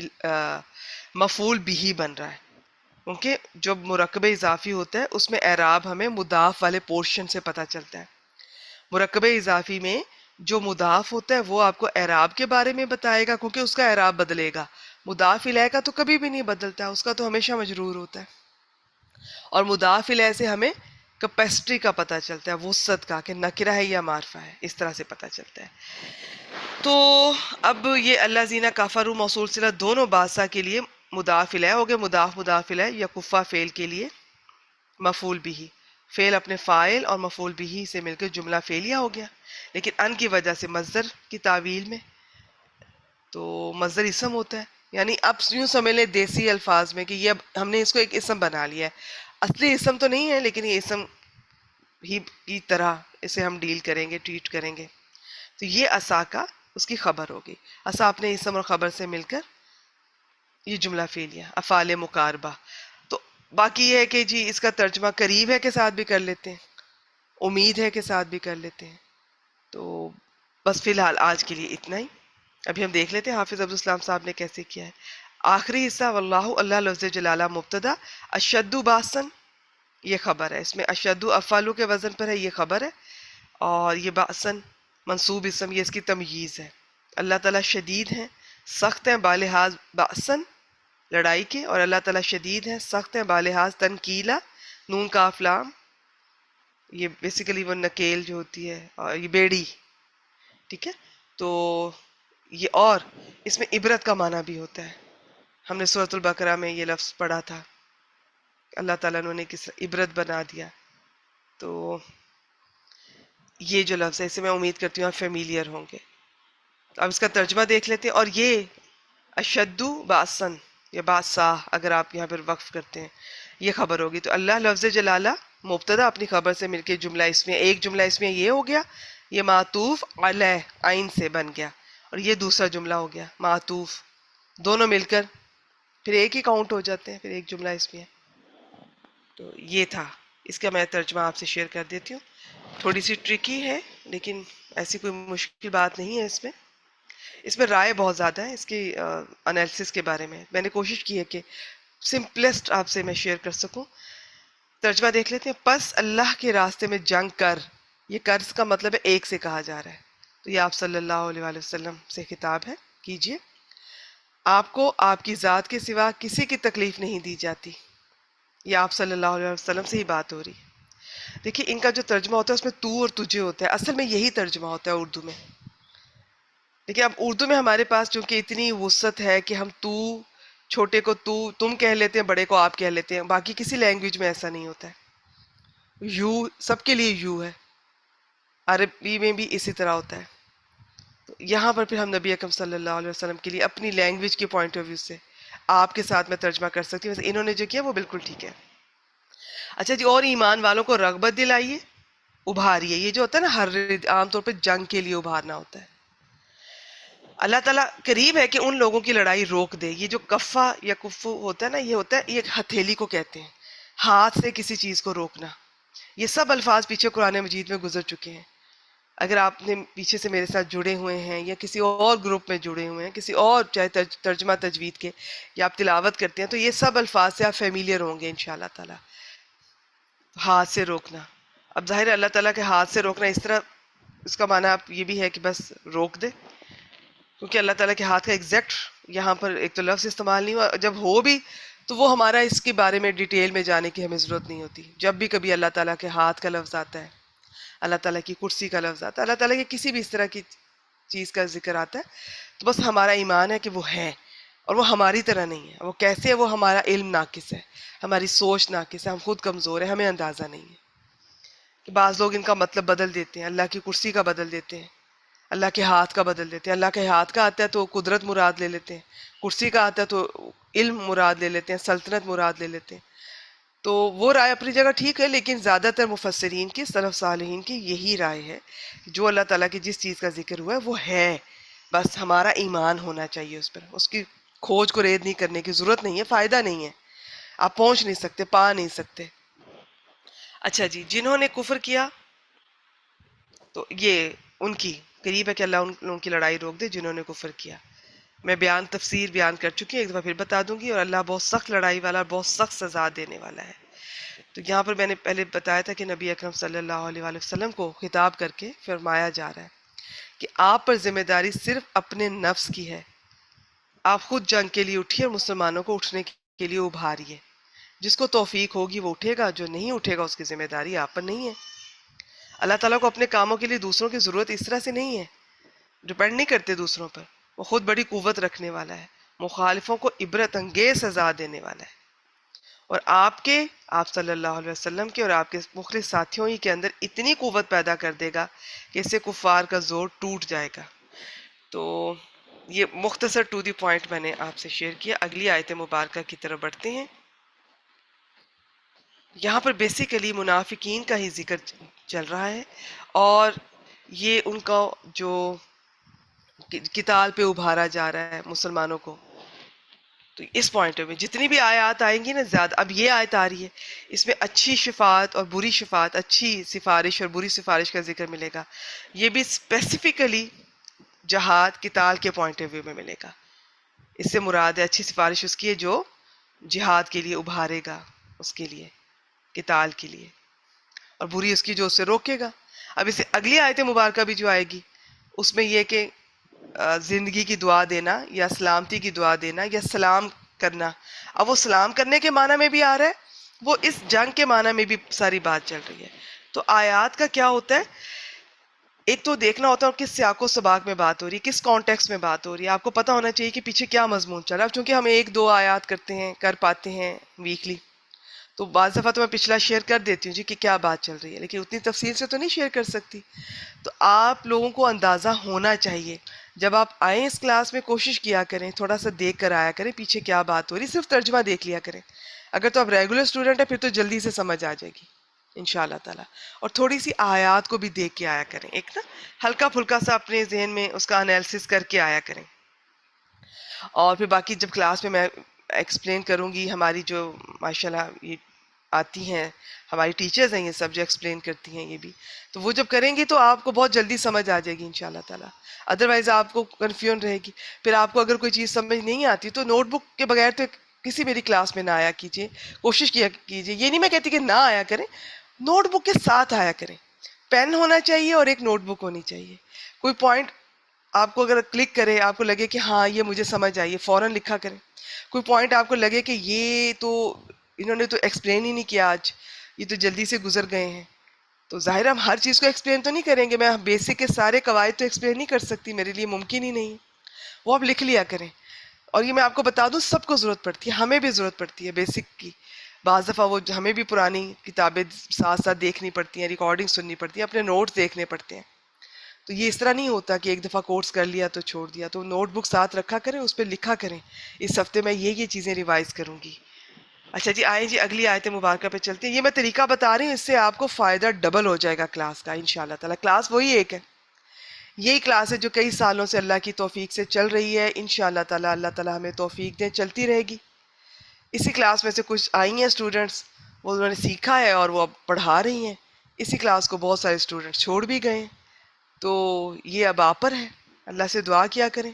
مفعول بھی بن رہا ہے، کیونکہ جب مرکب اضافی ہوتا ہے اس میں اعراب ہمیں مضاف والے پورشن سے پتہ چلتا ہے۔ مرکب اضافی میں جو مضاف ہوتا ہے وہ آپ کو اعراب کے بارے میں بتائے گا، کیونکہ اس کا اعراب بدلے گا، مضاف الیہ کا تو کبھی بھی نہیں بدلتا، اس کا تو ہمیشہ مجرور ہوتا ہے، اور مضاف الیہ سے ہمیں کیپیسٹی کا پتہ چلتا ہے، وسعت کا، کہ نکرہ ہے یا معرفہ ہے، اس طرح سے پتہ چلتا ہے۔ تو اب یہ اللہ زینہ کافروا موصول صلہ دونوں بادشاہ کے لیے مضاف الیہ ہو گئے، مضاف الیہ، یا کفہ فعل کے لیے مفعول بھی، فعل اپنے فاعل اور مفعول بھی سے مل کر جملہ فعلیہ ہو گیا، لیکن ان کی وجہ سے مصدر کی تعویل میں، تو مصدر اسم ہوتا ہے، یعنی اب یوں سمجھ لیں دیسی الفاظ میں کہ یہ اب ہم نے اس کو ایک اسم بنا لیا ہے، اصلی اسم تو نہیں ہے لیکن یہ اسم ہی کی طرح اسے ہم ڈیل کریں گے، ٹریٹ کریں گے۔ تو یہ عصا کا اس کی خبر ہوگی، عصا اپنے اسم اور خبر سے مل کر یہ جملہ فعلیہ افعال مقاربہ۔ تو باقی یہ ہے کہ جی اس کا ترجمہ قریب ہے کے ساتھ بھی کر لیتے ہیں، امید ہے کے ساتھ بھی کر لیتے ہیں، تو بس فی الحال آج کے لیے اتنا ہی۔ ابھی ہم دیکھ لیتے ہیں حافظ عبدالسلام صاحب نے کیسے کیا ہے۔ آخری حصہ واللہ اللہ لفظ جلالہ مبتدا، اشد باسن یہ خبر ہے، اس میں اشد افعلو کے وزن پر ہے، یہ خبر ہے، اور یہ باسن منصوب اسم، یہ اس کی تمییز ہے۔ اللہ تعالیٰ شدید ہیں، سخت ہیں، بالحاظ باسن لڑائی کے، اور اللہ تعالیٰ شدید ہیں، سخت ہیں، بالحاظ تنکیلا، نون کاف لام، یہ بیسیکلی وہ نکیل جو ہوتی ہے، اور یہ بیڑی، ٹھیک ہے۔ تو یہ، اور اس میں عبرت کا معنی بھی ہوتا ہے، ہم نے سورۃ البقرہ میں یہ لفظ پڑھا تھا، اللہ تعالیٰ نے کس عبرت بنا دیا، تو یہ جو لفظ ہے اسے میں امید کرتی ہوں آپ فیملیئر ہوں گے۔ تو اب اس کا ترجمہ دیکھ لیتے ہیں، اور یہ اشدو باسن یا باسا اگر آپ یہاں پر وقف کرتے ہیں یہ خبر ہوگی، تو اللہ لفظ جلالہ مبتدا اپنی خبر سے مل کے جملہ اس میں، ایک جملہ اس میں یہ ہو گیا، یہ معطوف علیہ عین سے بن گیا، اور یہ دوسرا جملہ ہو گیا معطوف، دونوں مل کر پھر ایک ہی کاؤنٹ ہو جاتے ہیں، پھر ایک جملہ اس میں ہے۔ تو یہ تھا، اس کا میں ترجمہ آپ سے شیئر کر دیتی ہوں، تھوڑی سی ٹرکی ہے لیکن ایسی کوئی مشکل بات نہیں ہے، اس میں رائے بہت زیادہ ہے اس کی انالیسس کے بارے میں، میں نے کوشش کی ہے کہ سمپلسٹ آپ سے میں شیئر کر سکوں۔ ترجمہ دیکھ لیتے ہیں، پس اللہ کے راستے میں جنگ کر، یہ قرض کا مطلب ہے ایک سے کہا جا رہا ہے، تو یہ آپ صلی اللہ علیہ وآلہ وسلم سے خطاب ہے، کیجئے، آپ کو آپ کی ذات کے سوا کسی کی تکلیف نہیں دی جاتی، یہ آپ صلی اللہ علیہ وسلم سے ہی بات ہو رہی ہے۔ دیکھیے ان کا جو ترجمہ ہوتا ہے اس میں تو اور تجھے ہوتا ہے، اصل میں یہی ترجمہ ہوتا ہے اردو میں، لیکن اب اردو میں ہمارے پاس چونکہ اتنی وسعت ہے کہ ہم تو چھوٹے کو تو تم کہہ لیتے ہیں، بڑے کو آپ کہہ لیتے ہیں، باقی کسی لینگویج میں ایسا نہیں ہوتا ہے، یو سب کے لیے یو ہے، عربی میں بھی اسی طرح ہوتا ہے، تو یہاں پر پھر ہم نبی اکرم صلی اللہ علیہ وسلم کے لیے اپنی لینگویج کے پوائنٹ آف ویو سے آپ کے ساتھ میں ترجمہ کر سکتی ہوں، انہوں نے جو کیا وہ بالکل ٹھیک ہے۔ اچھا جی، اور ایمان والوں کو رغبت دلائیے، ابھاریے، یہ جو ہوتا ہے نا ہر عام طور پہ جنگ کے لیے ابھارنا ہوتا ہے، اللہ تعالیٰ قریب ہے کہ ان لوگوں کی لڑائی روک دے۔ یہ جو کفا یا کفو ہوتا ہے نا، یہ ہوتا ہے، یہ ہتھیلی کو کہتے ہیں، ہاتھ سے کسی چیز کو روکنا، یہ سب الفاظ پیچھے قرآن مجید میں گزر چکے ہیں، اگر آپ نے پیچھے سے میرے ساتھ جڑے ہوئے ہیں یا کسی اور گروپ میں جڑے ہوئے ہیں، کسی اور چاہے ترجمہ تجوید کے، یا آپ تلاوت کرتے ہیں، تو یہ سب الفاظ سے آپ فیملیئر ہوں گے انشاءاللہ تعالی۔ ہاتھ سے روکنا، اب ظاہر ہے اللہ تعالیٰ کے ہاتھ سے روکنا اس طرح، اس کا معنی آپ یہ بھی ہے کہ بس روک دے، کیونکہ اللہ تعالیٰ کے ہاتھ کا ایگزیکٹ یہاں پر ایک تو لفظ استعمال نہیں ہوا، جب ہو بھی تو وہ ہمارا اس کے بارے میں ڈیٹیل میں جانے کی ہمیں ضرورت نہیں ہوتی۔ جب بھی کبھی اللہ تعالیٰ کے ہاتھ کا لفظ آتا ہے، اللہ تعالیٰ کی کرسی کا لفظ آتا ہے، اللہ تعالیٰ کی کسی بھی اس طرح کی چیز کا ذکر آتا ہے، تو بس ہمارا ایمان ہے کہ وہ ہے، اور وہ ہماری طرح نہیں ہے۔ وہ کیسے ہے؟ وہ ہمارا علم ناقص ہے، ہماری سوچ ناقص ہے، ہم خود کمزور ہیں، ہمیں اندازہ نہیں ہے کہ بعض لوگ ان کا مطلب بدل دیتے ہیں، اللہ کی کرسی کا بدل دیتے ہیں، اللہ کے ہاتھ کا بدل دیتے ہیں۔ اللہ کے ہاتھ کا آتا ہے تو قدرت مراد لے لیتے ہیں، کرسی کا آتا ہے تو علم مراد لے لیتے ہیں، سلطنت مراد لے لیتے ہیں۔ تو وہ رائے اپنی جگہ ٹھیک ہے، لیکن زیادہ تر مفسرین کی، سلف صالحین کی یہی رائے ہے کہ جو اللہ تعالیٰ کی جس چیز کا ذکر ہوا ہے وہ ہے، بس ہمارا ایمان ہونا چاہیے اس پر، اس کی کھوج کو رید نہیں کرنے کی ضرورت نہیں ہے، فائدہ نہیں ہے، آپ پہنچ نہیں سکتے، پا نہیں سکتے۔ اچھا جی، جنہوں نے کفر کیا تو یہ ان کی قریب ہے کہ اللہ ان لوگوں کی لڑائی روک دے جنہوں نے کفر کیا۔ میں تفسیر بیان کر چکی ہوں، ایک دفعہ پھر بتا دوں گی، اور اللہ بہت سخت لڑائی والا، بہت سخت سزا دینے والا ہے۔ تو یہاں پر میں نے پہلے بتایا تھا کہ نبی اکرم صلی اللہ علیہ وآلہ وسلم کو خطاب کر کے فرمایا جا رہا ہے کہ آپ پر ذمہ داری صرف اپنے نفس کی ہے، آپ خود جنگ کے لیے اٹھیے اور مسلمانوں کو اٹھنے کے لیے ابھاریے، جس کو توفیق ہوگی وہ اٹھے گا، جو نہیں اٹھے گا اس کی ذمہ داری آپ پر نہیں ہے۔ اللہ تعالیٰ کو اپنے کاموں کے لیے دوسروں کی ضرورت اس طرح سے نہیں ہے، ڈپینڈ نہیں کرتے دوسروں پر، وہ خود بڑی قوت رکھنے والا ہے، مخالفوں کو عبرت انگیز سزا دینے والا ہے، اور آپ صلی اللہ علیہ وسلم کے اور آپ کے مخلص ساتھیوں ہی کے اندر اتنی قوت پیدا کر دے گا کہ اس سے کفار کا زور ٹوٹ جائے گا۔ تو یہ مختصر ٹو دی پوائنٹ میں نے آپ سے شیئر کیا۔ اگلی آیت مبارکہ کی طرف بڑھتے ہیں۔ یہاں پر بیسیکلی منافقین کا ہی ذکر چل رہا ہے، اور یہ ان کا جو قتال پہ ابھارا جا رہا ہے مسلمانوں کو۔ تو اس پوائنٹ میں جتنی بھی آیات آئیں گی نا، زیادہ اب یہ آیت آ رہی ہے، اس میں اچھی شفاعت اور بری شفاعت، اچھی سفارش اور بری سفارش کا ذکر ملے گا۔ یہ بھی اسپیسیفکلی جہاد قتال کے پوائنٹ آف ویو میں ملے گا۔ اس سے مراد ہے اچھی سفارش اس کی ہے جو جہاد کے لیے ابھارے گا، اس کے لیے قتال کے لیے، اور بری اس کی جو اسے روکے گا۔ اب اسے اگلی آیت مبارکہ بھی جو آئے گی اس میں یہ کہ زندگی کی دعا دینا یا سلامتی کی دعا دینا یا سلام کرنا، اب وہ سلام کرنے کے معنی میں بھی آ رہا ہے، وہ اس جنگ کے معنی میں بھی ساری بات چل رہی ہے۔ تو آیات کا کیا ہوتا ہے، ایک تو دیکھنا ہوتا ہے کس سیاق و سباق میں بات ہو رہی ہے، کس کانٹیکس میں بات ہو رہی ہے، آپ کو پتہ ہونا چاہیے کہ پیچھے کیا مضمون چل رہا ہے۔ چونکہ ہم ایک دو آیات کر پاتے ہیں ویکلی، تو بعض دفعہ تو میں پچھلا شیئر کر دیتی ہوں جی کہ کیا بات چل رہی ہے، لیکن اتنی تفصیل سے تو نہیں شیئر کر سکتی۔ تو آپ لوگوں کو اندازہ ہونا چاہیے، جب آپ آئیں اس کلاس میں کوشش کیا کریں، تھوڑا سا دیکھ کر آیا کریں پیچھے کیا بات ہو رہی، صرف ترجمہ دیکھ لیا کریں۔ اگر تو آپ ریگولر اسٹوڈنٹ ہیں پھر تو جلدی سے سمجھ آ جائے گی انشاءاللہ تعالیٰ، اور تھوڑی سی آیات کو بھی دیکھ کے آیا کریں، ایک نا ہلکا پھلکا سا اپنے ذہن میں اس کا انالیسس کر کے آیا کریں۔ اور پھر باقی جب کلاس میں ایکسپلین کروں گی، ہماری جو ماشاءاللہ یہ آتی ہیں ہماری ٹیچرز ہیں، یہ سب جو ایکسپلین کرتی ہیں، یہ بھی تو وہ جب کریں گی تو آپ کو بہت جلدی سمجھ آ جائے گی انشاءاللہ تعالیٰ۔ ادروائز آپ کو کنفیوژن رہے گی، پھر آپ کو اگر کوئی چیز سمجھ نہیں آتی تو نوٹ بک کے بغیر تو کسی میری کلاس میں نہ آیا کیجیے، کوشش کیا کیجیے۔ یہ نہیں میں کہتی کہ نہ آیا کریں، نوٹ بک کے ساتھ آیا کریں، پین ہونا چاہیے اور ایک نوٹ بک ہونی چاہیے۔ کوئی پوائنٹ آپ کو اگر کلک کرے، آپ کو لگے کہ ہاں یہ مجھے سمجھ آئی ہے، فوراً لکھا کریں۔ کوئی پوائنٹ آپ کو لگے کہ یہ تو انہوں نے تو ایکسپلین ہی نہیں کیا آج، یہ تو جلدی سے گزر گئے ہیں، تو ظاہر ہم ہر چیز کو ایکسپلین تو نہیں کریں گے، میں بیسک کے سارے قواعد تو ایکسپلین نہیں کر سکتی، میرے لیے ممکن ہی نہیں، وہ آپ لکھ لیا کریں۔ اور یہ میں آپ کو بتا دوں سب کو ضرورت پڑتی ہے، ہمیں بھی ضرورت پڑتی ہے بیسک کی۔ بعض دفعہ وہ ہمیں بھی پرانی کتابیں ساتھ ساتھ دیکھنی پڑتی ہیں، ریکارڈنگ سننی پڑتی ہیں، اپنے نوٹس دیکھنے پڑتے ہیں۔ تو یہ اس طرح نہیں ہوتا کہ ایک دفعہ کورس کر لیا تو چھوڑ دیا، تو نوٹ بک ساتھ رکھا کریں، اس پہ لکھا کریں اس ہفتے میں یہ چیزیں ریوائز کروں گی۔ اچھا جی، آئیں جی اگلی آیت مبارکہ پہ چلتے ہیں۔ یہ میں طریقہ بتا رہی ہوں، اس سے آپ کو فائدہ ڈبل ہو جائے گا کلاس کا انشاءاللہ تعالیٰ۔ کلاس وہی ایک ہے، یہی کلاس ہے جو کئی سالوں سے اللہ کی توفیق سے چل رہی ہے، انشاءاللہ تعالیٰ اللہ تعالیٰ ہمیں توفیق دیں، چلتی رہے گی۔ اسی کلاس میں سے کچھ آئی ہیں اسٹوڈنٹس، وہ انہوں نے سیکھا ہے اور وہ اب پڑھا رہی ہیں۔ اسی کلاس کو بہت سارے اسٹوڈنٹس چھوڑ بھی گئے ہیں، تو یہ اب آپ پر ہے، اللہ سے دعا کیا کریں،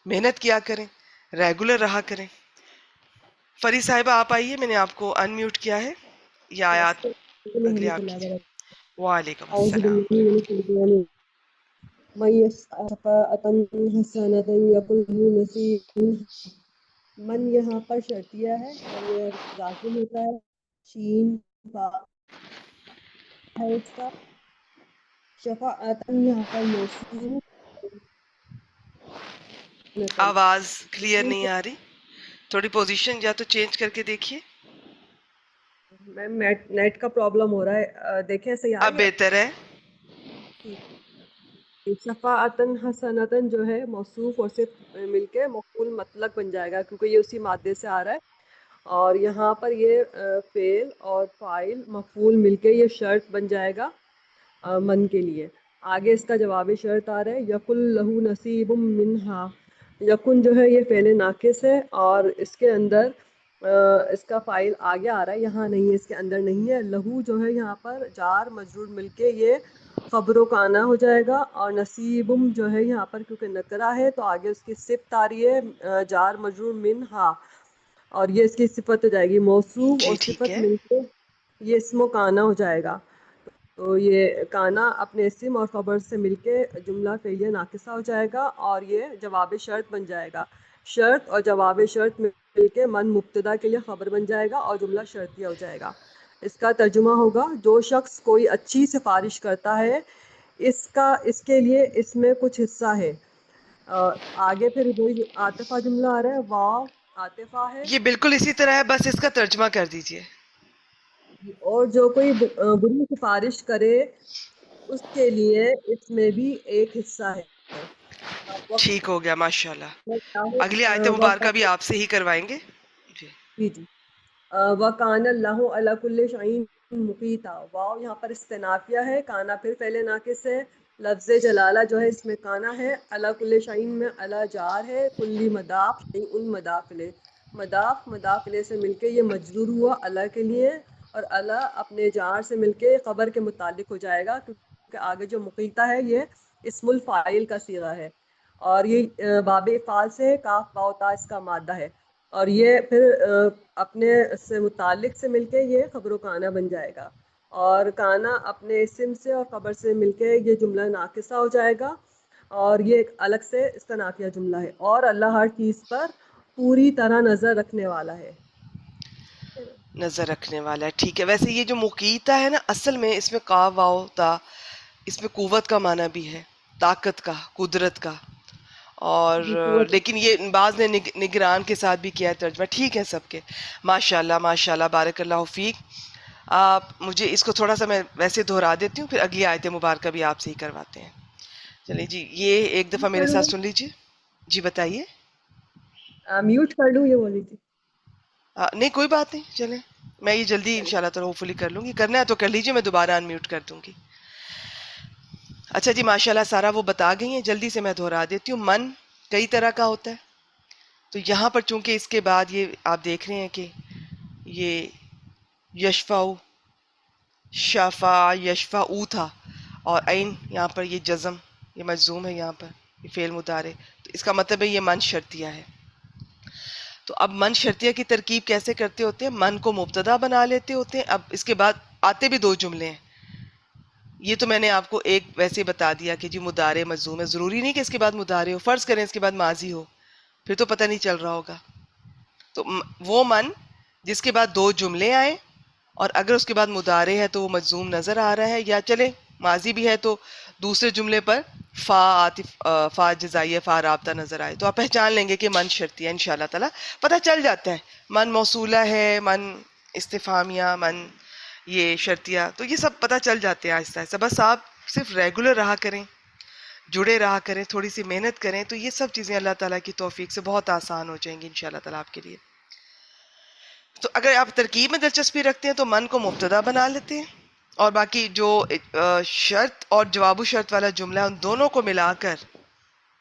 محنت کیا کریں، ریگولر رہا کریں۔ فرید صاحبہ آپ آئیے، میں نے آپ کو ان میوٹ کیا ہے، یہ آیات السلام اگلی ورحمۃ آپ اللہ کیجیے۔ وبرکاتہ. وعلیکم اعوذ السلام۔ باللہ من الشیطان الرجیم. من یسعى شفاعة حسنة یکن له نصیب منها. من یہاں پر شرطیہ ہے اور یہ لازم ہوتا ہے. شین فا ہے اس کا. شفاعتن یہاں پر موصول نتن. آواز کلیئر موصول نہیں آ رہی، تھوڑی پوزیشن یا تو چینج کر کے دیکھیے۔ میم نیٹ کا پرابلم ہو رہا ہے. دیکھیں صحیح آ اب رہی ہے. بہتر ہے۔ ٹھیک. شفاعتن حسنتن جو ہے موصوف اور صرف مل کے مفعول مطلق بن جائے گا کیونکہ یہ اسی مادے سے آ رہا ہے. اور یہاں پر یہ فعل اور فاعل مفعول مل کے یہ شرط بن جائے گا من کے لیے. آگے اس کا جوابی شرط آ رہا ہے یقل لہو نصیب منہا. یقن جو ہے یہ فعل ناقص ہے اور اس کے اندر اس کا فاعل آگے آ رہا ہے، یہاں نہیں ہے، اس کے اندر نہیں ہے. لہو جو ہے یہاں پر جار مجرور مل کے یہ خبروں کا آنا ہو جائے گا. اور نصیبم جو ہے یہاں پر کیونکہ نکرہ ہے تو آگے اس کی صفت آ رہی ہے جار مجرور منہا، اور یہ اس کی صفت ہو جائے گی. موصوف جی اور ٹھیک صفت ہے، مل کے یہ اسم و کانا ہو جائے گا. تو یہ کانا اپنے اسم اور خبر سے مل کے جملہ فعلیہ ناقصہ ہو جائے گا اور یہ جواب شرط بن جائے گا. شرط اور جواب شرط مل کے من مبتدا کے لیے خبر بن جائے گا اور جملہ شرطیہ ہو جائے گا. اس کا ترجمہ ہوگا جو شخص کوئی اچھی سفارش کرتا ہے اس کے لیے اس میں کچھ حصہ ہے. آگے پھر وہی عاطفہ جملہ آ رہا ہے. واو عاطفہ ہے. یہ بالکل اسی طرح ہے، بس اس کا ترجمہ کر دیجئے۔ اور جو کوئی بری سفارش کرے اس کے لیے اس میں بھی ایک حصہ ہے. ٹھیک ہو گیا، ماشاءاللہ۔ اگلی آیت وقت مبارکہ بھی آپ سے ہی کروائیں گے۔ جی جی جی. وَكَانَ اللَّهُ عَلَى كُلِّ شَيْءٍ مُقِيتًا. واو یہاں پر استنافیہ ہے، کانا پھر پہلے ناقص ہے. لفظ جلالہ جو ہے اس میں کانا ہے. علی کل شعین میں علی جار ہے. کلی مداف شیء مضاف الیہ. مضاف الیہ سے مل کے یہ مجرور ہوا علی کے لیے، اور علی اپنے جار سے مل کے خبر کے متعلق ہو جائے گا کیونکہ آگے جو مقیتہ ہے یہ اسم الفاعل کا صیغہ ہے. اور یہ باب افعال سے کاف واو تا اس کا مادہ ہے. اور یہ پھر اپنے سے متعلق سے مل کے یہ خبر و کانا بن جائے گا. اور کانا اپنے اسم سے اور خبر سے مل کے یہ جملہ ناقصہ ہو جائے گا اور یہ ایک الگ سے استنافیہ جملہ ہے. اور اللہ ہر چیز پر پوری طرح نظر رکھنے والا ہے. نظر رکھنے والا ہے، ٹھیک ہے۔ ویسے یہ جو مقیتہ ہے نا، اصل میں اس میں قاف واو تا، اس میں قوت کا معنی بھی ہے، طاقت کا، قدرت کا، اور جی قوت. لیکن یہ بعض نے نگران کے ساتھ بھی کیا ہے ترجمہ، ٹھیک ہے سب کے. ماشاءاللہ ماشاءاللہ، بارک اللہ فیک. آپ مجھے اس کو تھوڑا سا میں ویسے دہرا دیتی ہوں، پھر اگلی آیت مبارکہ بھی آپ سے ہی کرواتے ہیں. چلیے جی، یہ ایک دفعہ میرے ساتھ سن لیجیے. جی بتائیے. میوٹ کر لوں یہ بولی تھی. نہیں کوئی بات نہیں، چلیں میں یہ جلدی انشاءاللہ تعالی ہوپ فلی کر لوں گی. کرنا ہے تو کر لیجیے، میں دوبارہ ان میوٹ کر دوں گی. اچھا جی، ماشاءاللہ سارا وہ بتا گئی ہیں، جلدی سے میں دہرا دیتی ہوں. من کئی طرح کا ہوتا ہے، تو یہاں پر چونکہ اس کے بعد یہ آپ دیکھ رہے ہیں کہ یہ یشفاؤ، شفا یشفاؤ تھا، اور عین یہاں پر یہ جزم، یہ مجزوم ہے، یہاں پر یہ فعل مضارع، تو اس کا مطلب ہے یہ من شرطیہ ہے. تو اب من شرطیہ کی ترکیب کیسے کرتے ہوتے ہیں؟ من کو مبتدا بنا لیتے ہوتے ہیں. اب اس کے بعد آتے بھی دو جملے ہیں. یہ تو میں نے آپ کو ایک ویسے بتا دیا کہ جی مضارع مجزوم ہے، ضروری نہیں کہ اس کے بعد مضارع ہو. فرض کریں اس کے بعد ماضی ہو، پھر تو پتہ نہیں چل رہا ہوگا. تو وہ من جس کے بعد دو جملے آئیں، اور اگر اس کے بعد مضارع ہے تو وہ مجزوم نظر آ رہا ہے، یا چلے ماضی بھی ہے تو دوسرے جملے پر فا عاطف فا جزائیہ فا رابطہ نظر آئے، تو آپ پہچان لیں گے کہ من شرطیہ. انشاءاللہ تعالی پتہ چل جاتا ہے من موصولہ ہے، من استفہامیہ، من یہ شرطیہ، تو یہ سب پتہ چل جاتے ہیں آہستہ آہستہ. بس آپ صرف ریگولر رہا کریں، جڑے رہا کریں، تھوڑی سی محنت کریں، تو یہ سب چیزیں اللہ تعالیٰ کی توفیق سے بہت آسان ہو جائیں گی انشاءاللہ تعالیٰ آپ کے لیے. تو اگر آپ ترکیب میں دلچسپی رکھتے ہیں تو من کو مبتدا بنا لیتے ہیں، اور باقی جو شرط اور جواب و شرط والا جملہ ہے ان دونوں کو ملا کر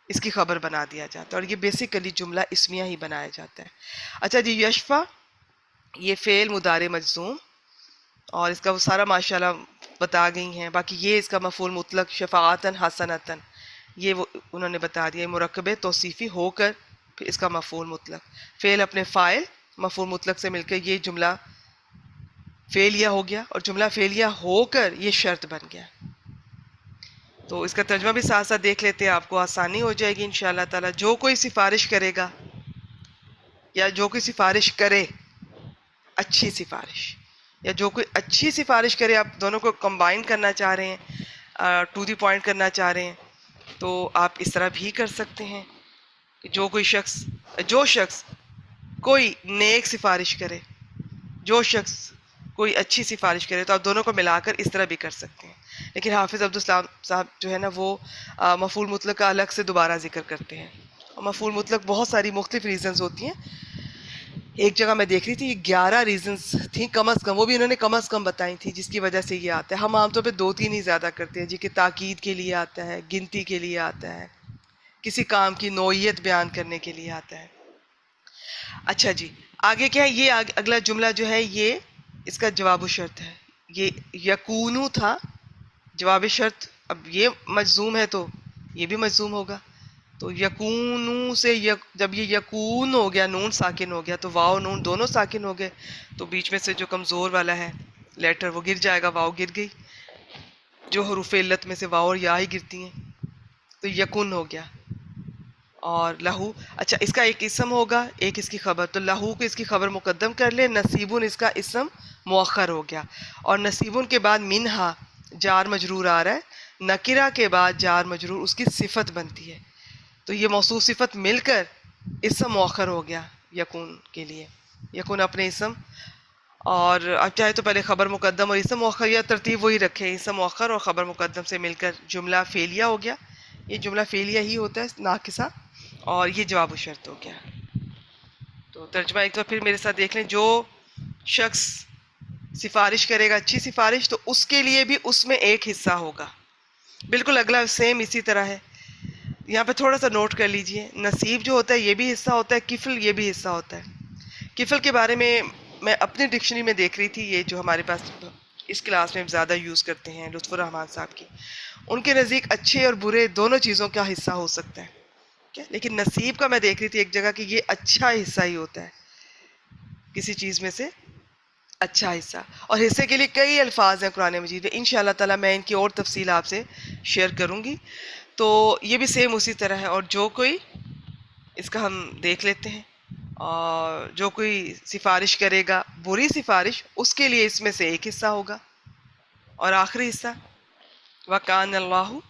اس کی خبر بنا دیا جاتا ہے، اور یہ بیسیکلی جملہ اسمیہ ہی بنایا جاتا ہے. اچھا جی، یشفا یہ فعل مضارع مجزوم، اور اس کا وہ سارا ماشاءاللہ بتا گئی ہیں. باقی یہ اس کا مفعول مطلق شفاعتاً حسنتاً یہ وہ انہوں نے بتا دیا. مرکب توصیفی ہو کر پھر اس کا مفعول مطلق فعل اپنے فاعل مفعول مطلق سے مل کر یہ جملہ فعلیہ ہو گیا اور جملہ فعلیہ ہو کر یہ شرط بن گیا. تو اس کا ترجمہ بھی ساتھ ساتھ دیکھ لیتے ہیں, آپ کو آسانی ہو جائے گی انشاءاللہ تعالی. جو کوئی سفارش کرے گا یا جو کوئی سفارش کرے اچھی سفارش یا جو کوئی اچھی سفارش کرے, آپ دونوں کو کمبائن کرنا چاہ رہے ہیں, ٹو دی پوائنٹ کرنا چاہ رہے ہیں, تو آپ اس طرح بھی کر سکتے ہیں کہ جو شخص کوئی نیک سفارش کرے, جو شخص کوئی اچھی سفارش کرے, تو آپ دونوں کو ملا کر اس طرح بھی کر سکتے ہیں. لیکن حافظ عبدالسلام صاحب جو ہے نا وہ مفعول مطلق کا الگ سے دوبارہ ذکر کرتے ہیں. اور مفعول مطلق بہت ساری مختلف ریزنز ہوتی ہیں. ایک جگہ میں دیکھ رہی تھی 11 ریزنز تھیں کم از کم, وہ بھی انہوں نے کم از کم بتائی تھی جس کی وجہ سے یہ آتا ہے. ہم عام طور پہ 2-3 ہی زیادہ کرتے ہیں جی, کہ تاکید کے لیے آتا ہے, گنتی کے لیے آتا ہے, کسی کام کی نوعیت بیان کرنے کے لیے آتا ہے. اچھا جی, آگے کیا ہے, یہ اگلا جملہ جو ہے یہ اس کا جواب و شرط ہے. یہ یکونو تھا جواب شرط, اب یہ مجزوم ہے تو یہ بھی مجزوم ہوگا. تو یکونو سے جب یہ یکون ہو گیا, نون ساکن ہو گیا, تو واو نون دونوں ساکن ہو گئے, تو بیچ میں سے جو کمزور والا ہے لیٹر وہ گر جائے گا, واو گر گئی. جو حروف علت میں سے واو اور یا ہی گرتی ہیں, تو یکون ہو گیا. اور لہو, اچھا اس کا ایک اسم ہوگا ایک اس کی خبر, تو لہو کو اس کی خبر مقدم کر لے, نصیبن اس کا اسم مؤخر ہو گیا. اور نصیبن کے بعد منہا جار مجرور آ رہا ہے, نکرہ کے بعد جار مجرور اس کی صفت بنتی ہے, تو یہ موصوف صفت مل کر اسم مؤخر ہو گیا یکون کے لیے. یکون اپنے اسم, اور اب چاہے تو پہلے خبر مقدم اور اسم مؤخر یا ترتیب وہی رکھے, اسم مؤخر اور خبر مقدم سے مل کر جملہ فعلیہ ہو گیا. یہ جملہ فعلیہ ہی ہوتا ہے ناقصہ, اور یہ جواب و شرط ہو گیا. تو ترجمہ ایک بار پھر میرے ساتھ دیکھ لیں. جو شخص سفارش کرے گا اچھی سفارش, تو اس کے لیے بھی اس میں ایک حصہ ہوگا. بالکل اگلا سیم اسی طرح ہے. یہاں پہ تھوڑا سا نوٹ کر لیجئے, نصیب جو ہوتا ہے یہ بھی حصہ ہوتا ہے, کفل یہ بھی حصہ ہوتا ہے. کفل کے بارے میں میں اپنی ڈکشنری میں دیکھ رہی تھی, یہ جو ہمارے پاس اس کلاس میں زیادہ یوز کرتے ہیں لطف الرحمان صاحب کی, ان کے نزدیک اچھے اور برے دونوں چیزوں کا حصہ ہو سکتا ہے. لیکن نصیب کا میں دیکھ رہی تھی ایک جگہ کہ یہ اچھا حصہ ہی ہوتا ہے, کسی چیز میں سے اچھا حصہ. اور حصے کے لیے کئی الفاظ ہیں قرآن مجید میں, انشاءاللہ تعالی میں ان کی اور تفصیل آپ سے شیئر کروں گی. تو یہ بھی سیم اسی طرح ہے. اور جو کوئی اس کا ہم دیکھ لیتے ہیں, اور جو کوئی سفارش کرے گا بری سفارش, اس کے لیے اس میں سے ایک حصہ ہوگا. اور آخری حصہ وَكَانَ اللَّهُ,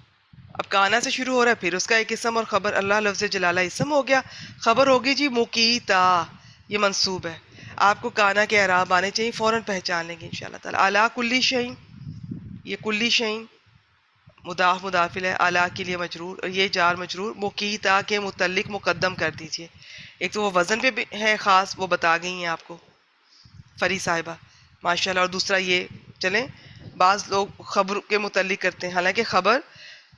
اب کانا سے شروع ہو رہا ہے, پھر اس کا ایک اسم اور خبر, اللہ لفظ جلالہ اسم ہو گیا, خبر ہوگی جی مقیتا, یہ منصوب ہے. آپ کو کانا کے اعراب آنے چاہیے, فوراً پہچان لیں گے انشاءاللہ تعالی. علی کلی شیء, یہ کلی شیء مضاف مضاف ہے, اعلیٰ کے لیے مجرور, اور یہ جار مجرور مقیتا کے متعلق مقدم کر دیجئے. ایک تو وہ وزن پہ بھی ہے خاص, وہ بتا گئی ہیں آپ کو فری صاحبہ ماشاءاللہ, اور دوسرا یہ چلیں بعض لوگ خبر کے متعلق کرتے ہیں, حالانکہ خبر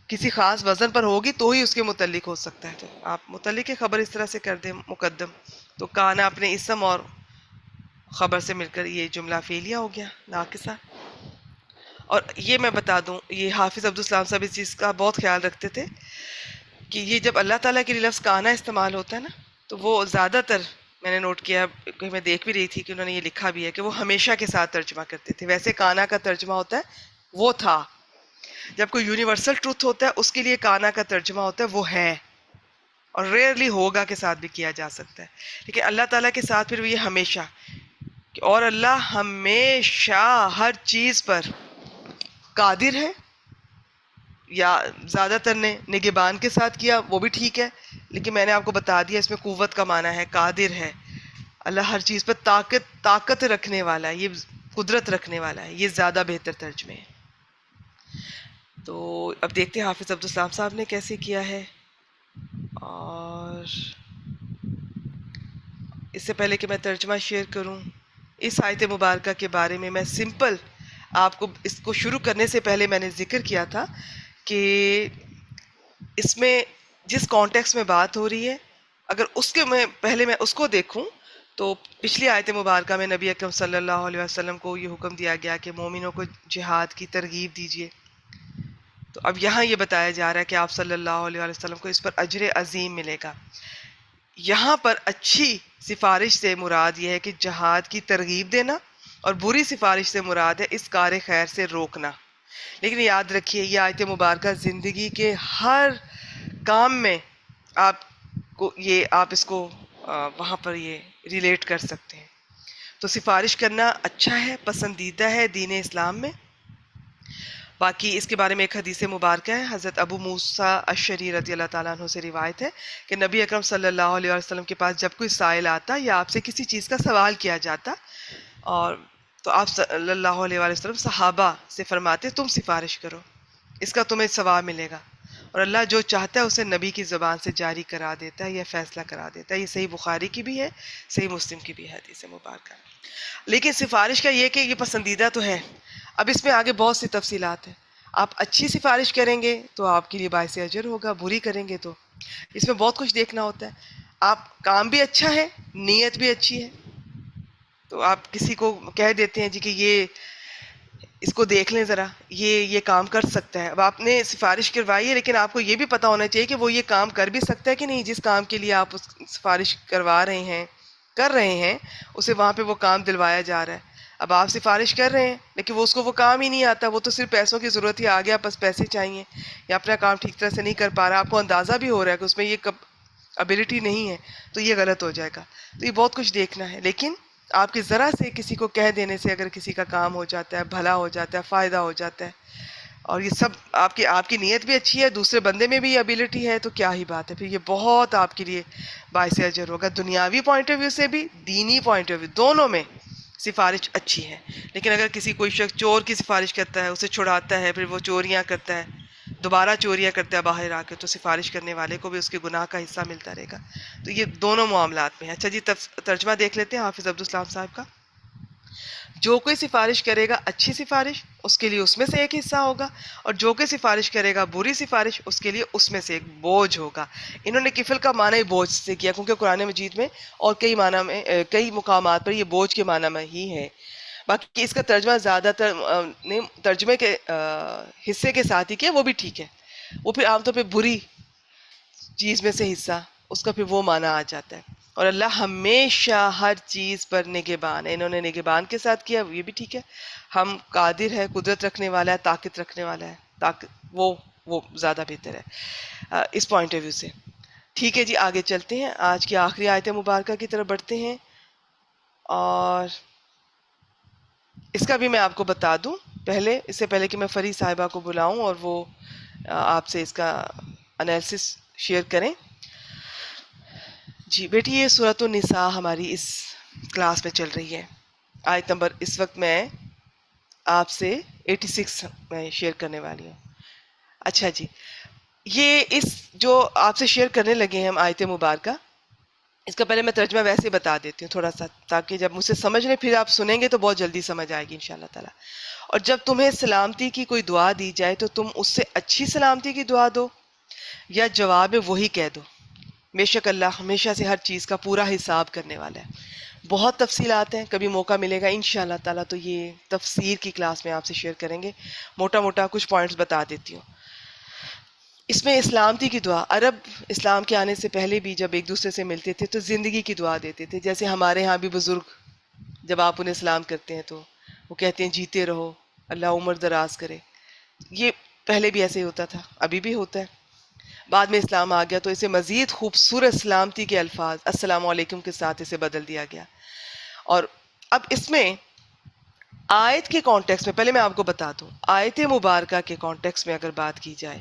کسی خاص وزن پر ہوگی تو ہی اس کے متعلق ہو سکتا ہے, تو آپ متعلق خبر اس طرح سے کر دیں مقدم. تو کانا اپنے اسم اور خبر سے مل کر یہ جملہ فعلیہ ہو گیا ناقصہ. اور یہ میں بتا دوں, یہ حافظ عبدالسلام صاحب اس چیز کا بہت خیال رکھتے تھے کہ یہ جب اللہ تعالیٰ کے لیے لفظ کانا استعمال ہوتا ہے نا, تو وہ زیادہ تر میں نے نوٹ کیا, کہ میں دیکھ بھی رہی تھی کہ انہوں نے یہ لکھا بھی ہے کہ وہ ہمیشہ کے ساتھ ترجمہ کرتے تھے. ویسے کانا کا ترجمہ ہوتا ہے وہ تھا, جب کوئی یونیورسل ٹروتھ ہوتا ہے اس کے لیے کانا کا ترجمہ ہوتا ہے وہ ہے, اور ریئرلی ہوگا کے ساتھ بھی کیا جا سکتا ہے. لیکن اللہ تعالیٰ کے ساتھ پھر یہ ہمیشہ, اور اللہ ہمیشہ ہر چیز پر قادر ہے, یا زیادہ تر نے نگہبان کے ساتھ کیا وہ بھی ٹھیک ہے, لیکن میں نے آپ کو بتا دیا اس میں قوت کا معنی ہے, قادر ہے. اللہ ہر چیز پر طاقت رکھنے والا ہے, یہ قدرت رکھنے والا ہے, یہ زیادہ بہتر ترجمے ہے. تو اب دیکھتے ہیں حافظ عبدالسلام صاحب نے کیسے کیا ہے. اور اس سے پہلے کہ میں ترجمہ شیئر کروں, اس آیت مبارکہ کے بارے میں سمپل آپ کو اس کو شروع کرنے سے پہلے میں نے ذکر کیا تھا کہ اس میں جس کانٹیکس میں بات ہو رہی ہے, اگر اس کے میں پہلے میں اس کو دیکھوں تو پچھلی آیت مبارکہ میں نبی اکرم صلی اللہ علیہ وسلم کو یہ حکم دیا گیا کہ مومنوں کو جہاد کی ترغیب دیجیے. تو اب یہاں یہ بتایا جا رہا ہے کہ آپ صلی اللہ علیہ وسلم کو اس پر اجر عظیم ملے گا. یہاں پر اچھی سفارش سے مراد یہ ہے کہ جہاد کی ترغیب دینا، اور بری سفارش سے مراد ہے اس کار خیر سے روکنا. لیکن یاد رکھیے یہ آیت مبارکہ زندگی کے ہر کام میں آپ اس کو وہاں پر یہ ریلیٹ کر سکتے ہیں. تو سفارش کرنا اچھا ہے، پسندیدہ ہے دین اسلام میں. باقی اس کے بارے میں ایک حدیث مبارکہ ہے، حضرت ابو موسیٰ اشعری رضی اللہ تعالیٰ عنہ سے روایت ہے کہ نبی اکرم صلی اللہ علیہ وسلم کے پاس جب کوئی سائل آتا یا آپ سے کسی چیز کا سوال کیا جاتا، اور تو آپ صلی اللہ علیہ وسلم صحابہ سے فرماتے تم سفارش کرو، اس کا تمہیں ثواب ملے گا، اور اللہ جو چاہتا ہے اسے نبی کی زبان سے جاری کرا دیتا ہے یا فیصلہ کرا دیتا ہے. یہ صحیح بخاری کی بھی ہے، صحیح مسلم کی بھی ہے حدیث مبارکہ. لیکن سفارش کا یہ کہ یہ پسندیدہ تو ہے. اب اس میں آگے بہت سی تفصیلات ہیں. آپ اچھی سفارش کریں گے تو آپ کے لیے باعث اجر ہوگا، بری کریں گے تو اس میں بہت کچھ دیکھنا ہوتا ہے. آپ کام بھی اچھا ہے، نیت بھی اچھی ہے، تو آپ کسی کو کہہ دیتے ہیں جی کہ یہ اس کو دیکھ لیں ذرا، یہ کام کر سکتا ہے. اب آپ نے سفارش کروائی ہے، لیکن آپ کو یہ بھی پتہ ہونا چاہیے کہ وہ یہ کام کر بھی سکتا ہے کہ نہیں. جس کام کے لیے آپ اس سفارش کروا رہے ہیں، کر رہے ہیں، اسے وہاں پہ وہ کام دلوایا جا رہا ہے. اب آپ سفارش کر رہے ہیں لیکن وہ اس کو وہ کام ہی نہیں آتا، وہ تو صرف پیسوں کی ضرورت ہی، آ گیا بس پیسے چاہیے، یا اپنا کام ٹھیک طرح سے نہیں کر پا رہا، آپ کو اندازہ بھی ہو رہا ہے کہ اس میں یہ ابیلٹی نہیں ہے، تو یہ غلط ہو جائے گا. تو یہ بہت کچھ دیکھنا ہے. لیکن آپ کی ذرا سے کسی کو کہہ دینے سے اگر کسی کا کام ہو جاتا ہے، بھلا ہو جاتا ہے، فائدہ ہو جاتا ہے، اور یہ سب آپ کی نیت بھی اچھی ہے، دوسرے بندے میں بھی یہ ابیلٹی ہے، تو کیا ہی بات ہے. پھر یہ بہت آپ کے لیے باعث اجر ہوگا، دنیاوی پوائنٹ آف ویو سے بھی، دینی پوائنٹ آف ویو، دونوں میں سفارش اچھی ہے. لیکن اگر کسی کوئی شخص چور کی سفارش کرتا ہے، اسے چھڑاتا ہے، پھر وہ چوریاں کرتا ہے، دوبارہ چوریاں کرتا ہے باہر آ کے، تو سفارش کرنے والے کو بھی اس کے گناہ کا حصہ ملتا رہے گا. تو یہ دونوں معاملات میں ہے. اچھا جی، ترجمہ دیکھ لیتے ہیں حافظ عبدالسلام صاحب کا. جو کوئی سفارش کرے گا اچھی سفارش، اس کے لیے اس میں سے ایک حصہ ہوگا، اور جو کوئی سفارش کرے گا بری سفارش، اس کے لیے اس میں سے ایک بوجھ ہوگا. انہوں نے کفل کا معنی بوجھ سے کیا، کیونکہ قرآن مجید میں اور کئی مقامات پر یہ بوجھ کے معنی میں ہی ہے. باقی اس کا ترجمہ زیادہ تر ترجمے کے حصے کے ساتھ ہی کیا، وہ بھی ٹھیک ہے. وہ پھر عام طور پہ بری چیز میں سے حصہ، اس کا پھر وہ معنی آ جاتا ہے. اور اللہ ہمیشہ ہر چیز پر نگہبان ہے. انہوں نے نگہبان کے ساتھ کیا، یہ بھی ٹھیک ہے. ہم قادر ہے، قدرت رکھنے والا ہے، طاقت رکھنے والا ہے، وہ زیادہ بہتر ہے اس پوائنٹ آف ویو سے. ٹھیک ہے جی، آگے چلتے ہیں، آج کی آخری آیت مبارکہ کی طرف بڑھتے ہیں. اور اس کا بھی میں آپ کو بتا دوں اس سے پہلے کہ میں فرید صاحبہ کو بلاؤں اور وہ آپ سے اس کا انالیسس شیئر کریں. جی بیٹی، یہ سورۃ النساء ہماری اس کلاس میں چل رہی ہے. آیت نمبر اس وقت میں آپ سے 86 میں شیئر کرنے والی ہوں. اچھا جی، یہ جو آپ سے شیئر کرنے لگے ہیں ہم آیت مبارکہ، اس کا پہلے میں ترجمہ ویسے بتا دیتی ہوں تھوڑا سا، تاکہ جب مجھ سے سمجھ لیں پھر آپ سنیں گے تو بہت جلدی سمجھ آئے گی انشاءاللہ تعالیٰ. اور جب تمہیں سلامتی کی کوئی دعا دی جائے تو تم اس سے اچھی سلامتی کی دعا دو یا جواب وہی کہہ دو. بے شک اللہ ہمیشہ سے ہر چیز کا پورا حساب کرنے والا ہے. بہت تفصیلات ہیں، کبھی موقع ملے گا انشاءاللہ تعالیٰ تو یہ تفسیر کی کلاس میں آپ سے شیئر کریں گے. موٹا موٹا کچھ پوائنٹس بتا دیتی ہوں. اس میں سلامتی کی دعا، عرب اسلام کے آنے سے پہلے بھی جب ایک دوسرے سے ملتے تھے تو زندگی کی دعا دیتے تھے. جیسے ہمارے ہاں بھی بزرگ جب آپ انہیں سلام کرتے ہیں تو وہ کہتے ہیں جیتے رہو، اللہ عمر دراز کرے. یہ پہلے بھی ایسے ہی ہوتا تھا، ابھی بھی ہوتا ہے. بعد میں اسلام آ گیا تو اسے مزید خوبصورت سلامتی کے الفاظ السلام علیکم کے ساتھ اسے بدل دیا گیا. اور اب اس میں آیت کے کانٹیکس میں پہلے میں آپ کو بتا دوں، آیت مبارکہ کے کانٹیکس میں اگر بات کی جائے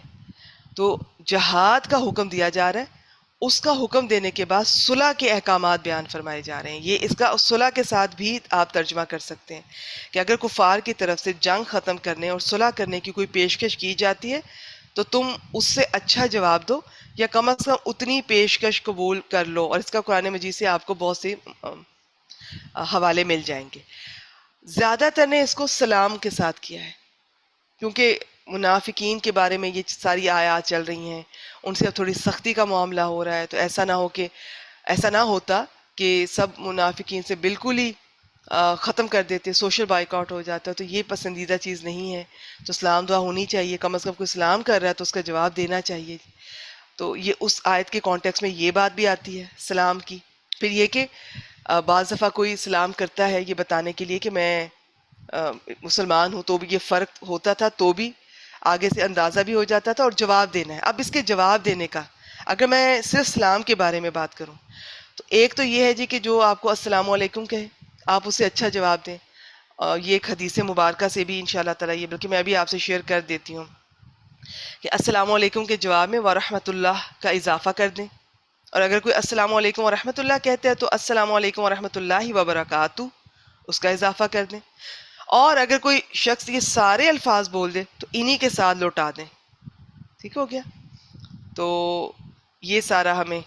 تو جہاد کا حکم دیا جا رہا ہے. اس کا حکم دینے کے بعد صلح کے احکامات بیان فرمائے جا رہے ہیں. یہ اس کا صلح کے ساتھ بھی آپ ترجمہ کر سکتے ہیں کہ اگر کفار کی طرف سے جنگ ختم کرنے اور صلح کرنے کی کوئی پیشکش کی جاتی ہے تو تم اس سے اچھا جواب دو، یا کم از کم اتنی پیشکش قبول کر لو. اور اس کا قرآن مجید سے آپ کو بہت سے حوالے مل جائیں گے. زیادہ تر نے اس کو سلام کے ساتھ کیا ہے، کیونکہ منافقین کے بارے میں یہ ساری آیات چل رہی ہیں، ان سے اب تھوڑی سختی کا معاملہ ہو رہا ہے. تو ایسا نہ ہوتا کہ سب منافقین سے بالکل ہی ختم کر دیتے، سوشل بائک آؤٹ ہو جاتا ہے، تو یہ پسندیدہ چیز نہیں ہے. تو سلام دعا ہونی چاہیے، کم از کم کوئی سلام کر رہا ہے تو اس کا جواب دینا چاہیے. تو یہ اس آیت کے کانٹیکس میں یہ بات بھی آتی ہے سلام کی. پھر یہ کہ بعض دفعہ کوئی سلام کرتا ہے یہ بتانے کے لیے کہ میں مسلمان ہوں، تو بھی یہ فرق ہوتا تھا، تو بھی آگے سے اندازہ بھی ہو جاتا تھا، اور جواب دینا ہے. اب اس کے جواب دینے کا اگر میں صرف سلام کے بارے میں بات کروں تو ایک تو یہ ہے جی کہ جو آپ کو السلام علیکم کہے آپ اسے اچھا جواب دیں. یہ ایک حدیث مبارکہ سے بھی انشاءاللہ تعالیٰ یہ بلکہ میں بھی آپ سے شیئر کر دیتی ہوں کہ السلام علیکم کے جواب میں ورحمۃ اللہ کا اضافہ کر دیں. اور اگر کوئی السلام علیکم ورحمۃ اللہ کہتے ہیں تو السلام علیکم ورحمۃ اللہ وبرکاتہ اس کا اضافہ کر دیں. اور اگر کوئی شخص یہ سارے الفاظ بول دے تو انہی کے ساتھ لوٹا دیں. ٹھیک ہو گیا؟ تو یہ سارا ہمیں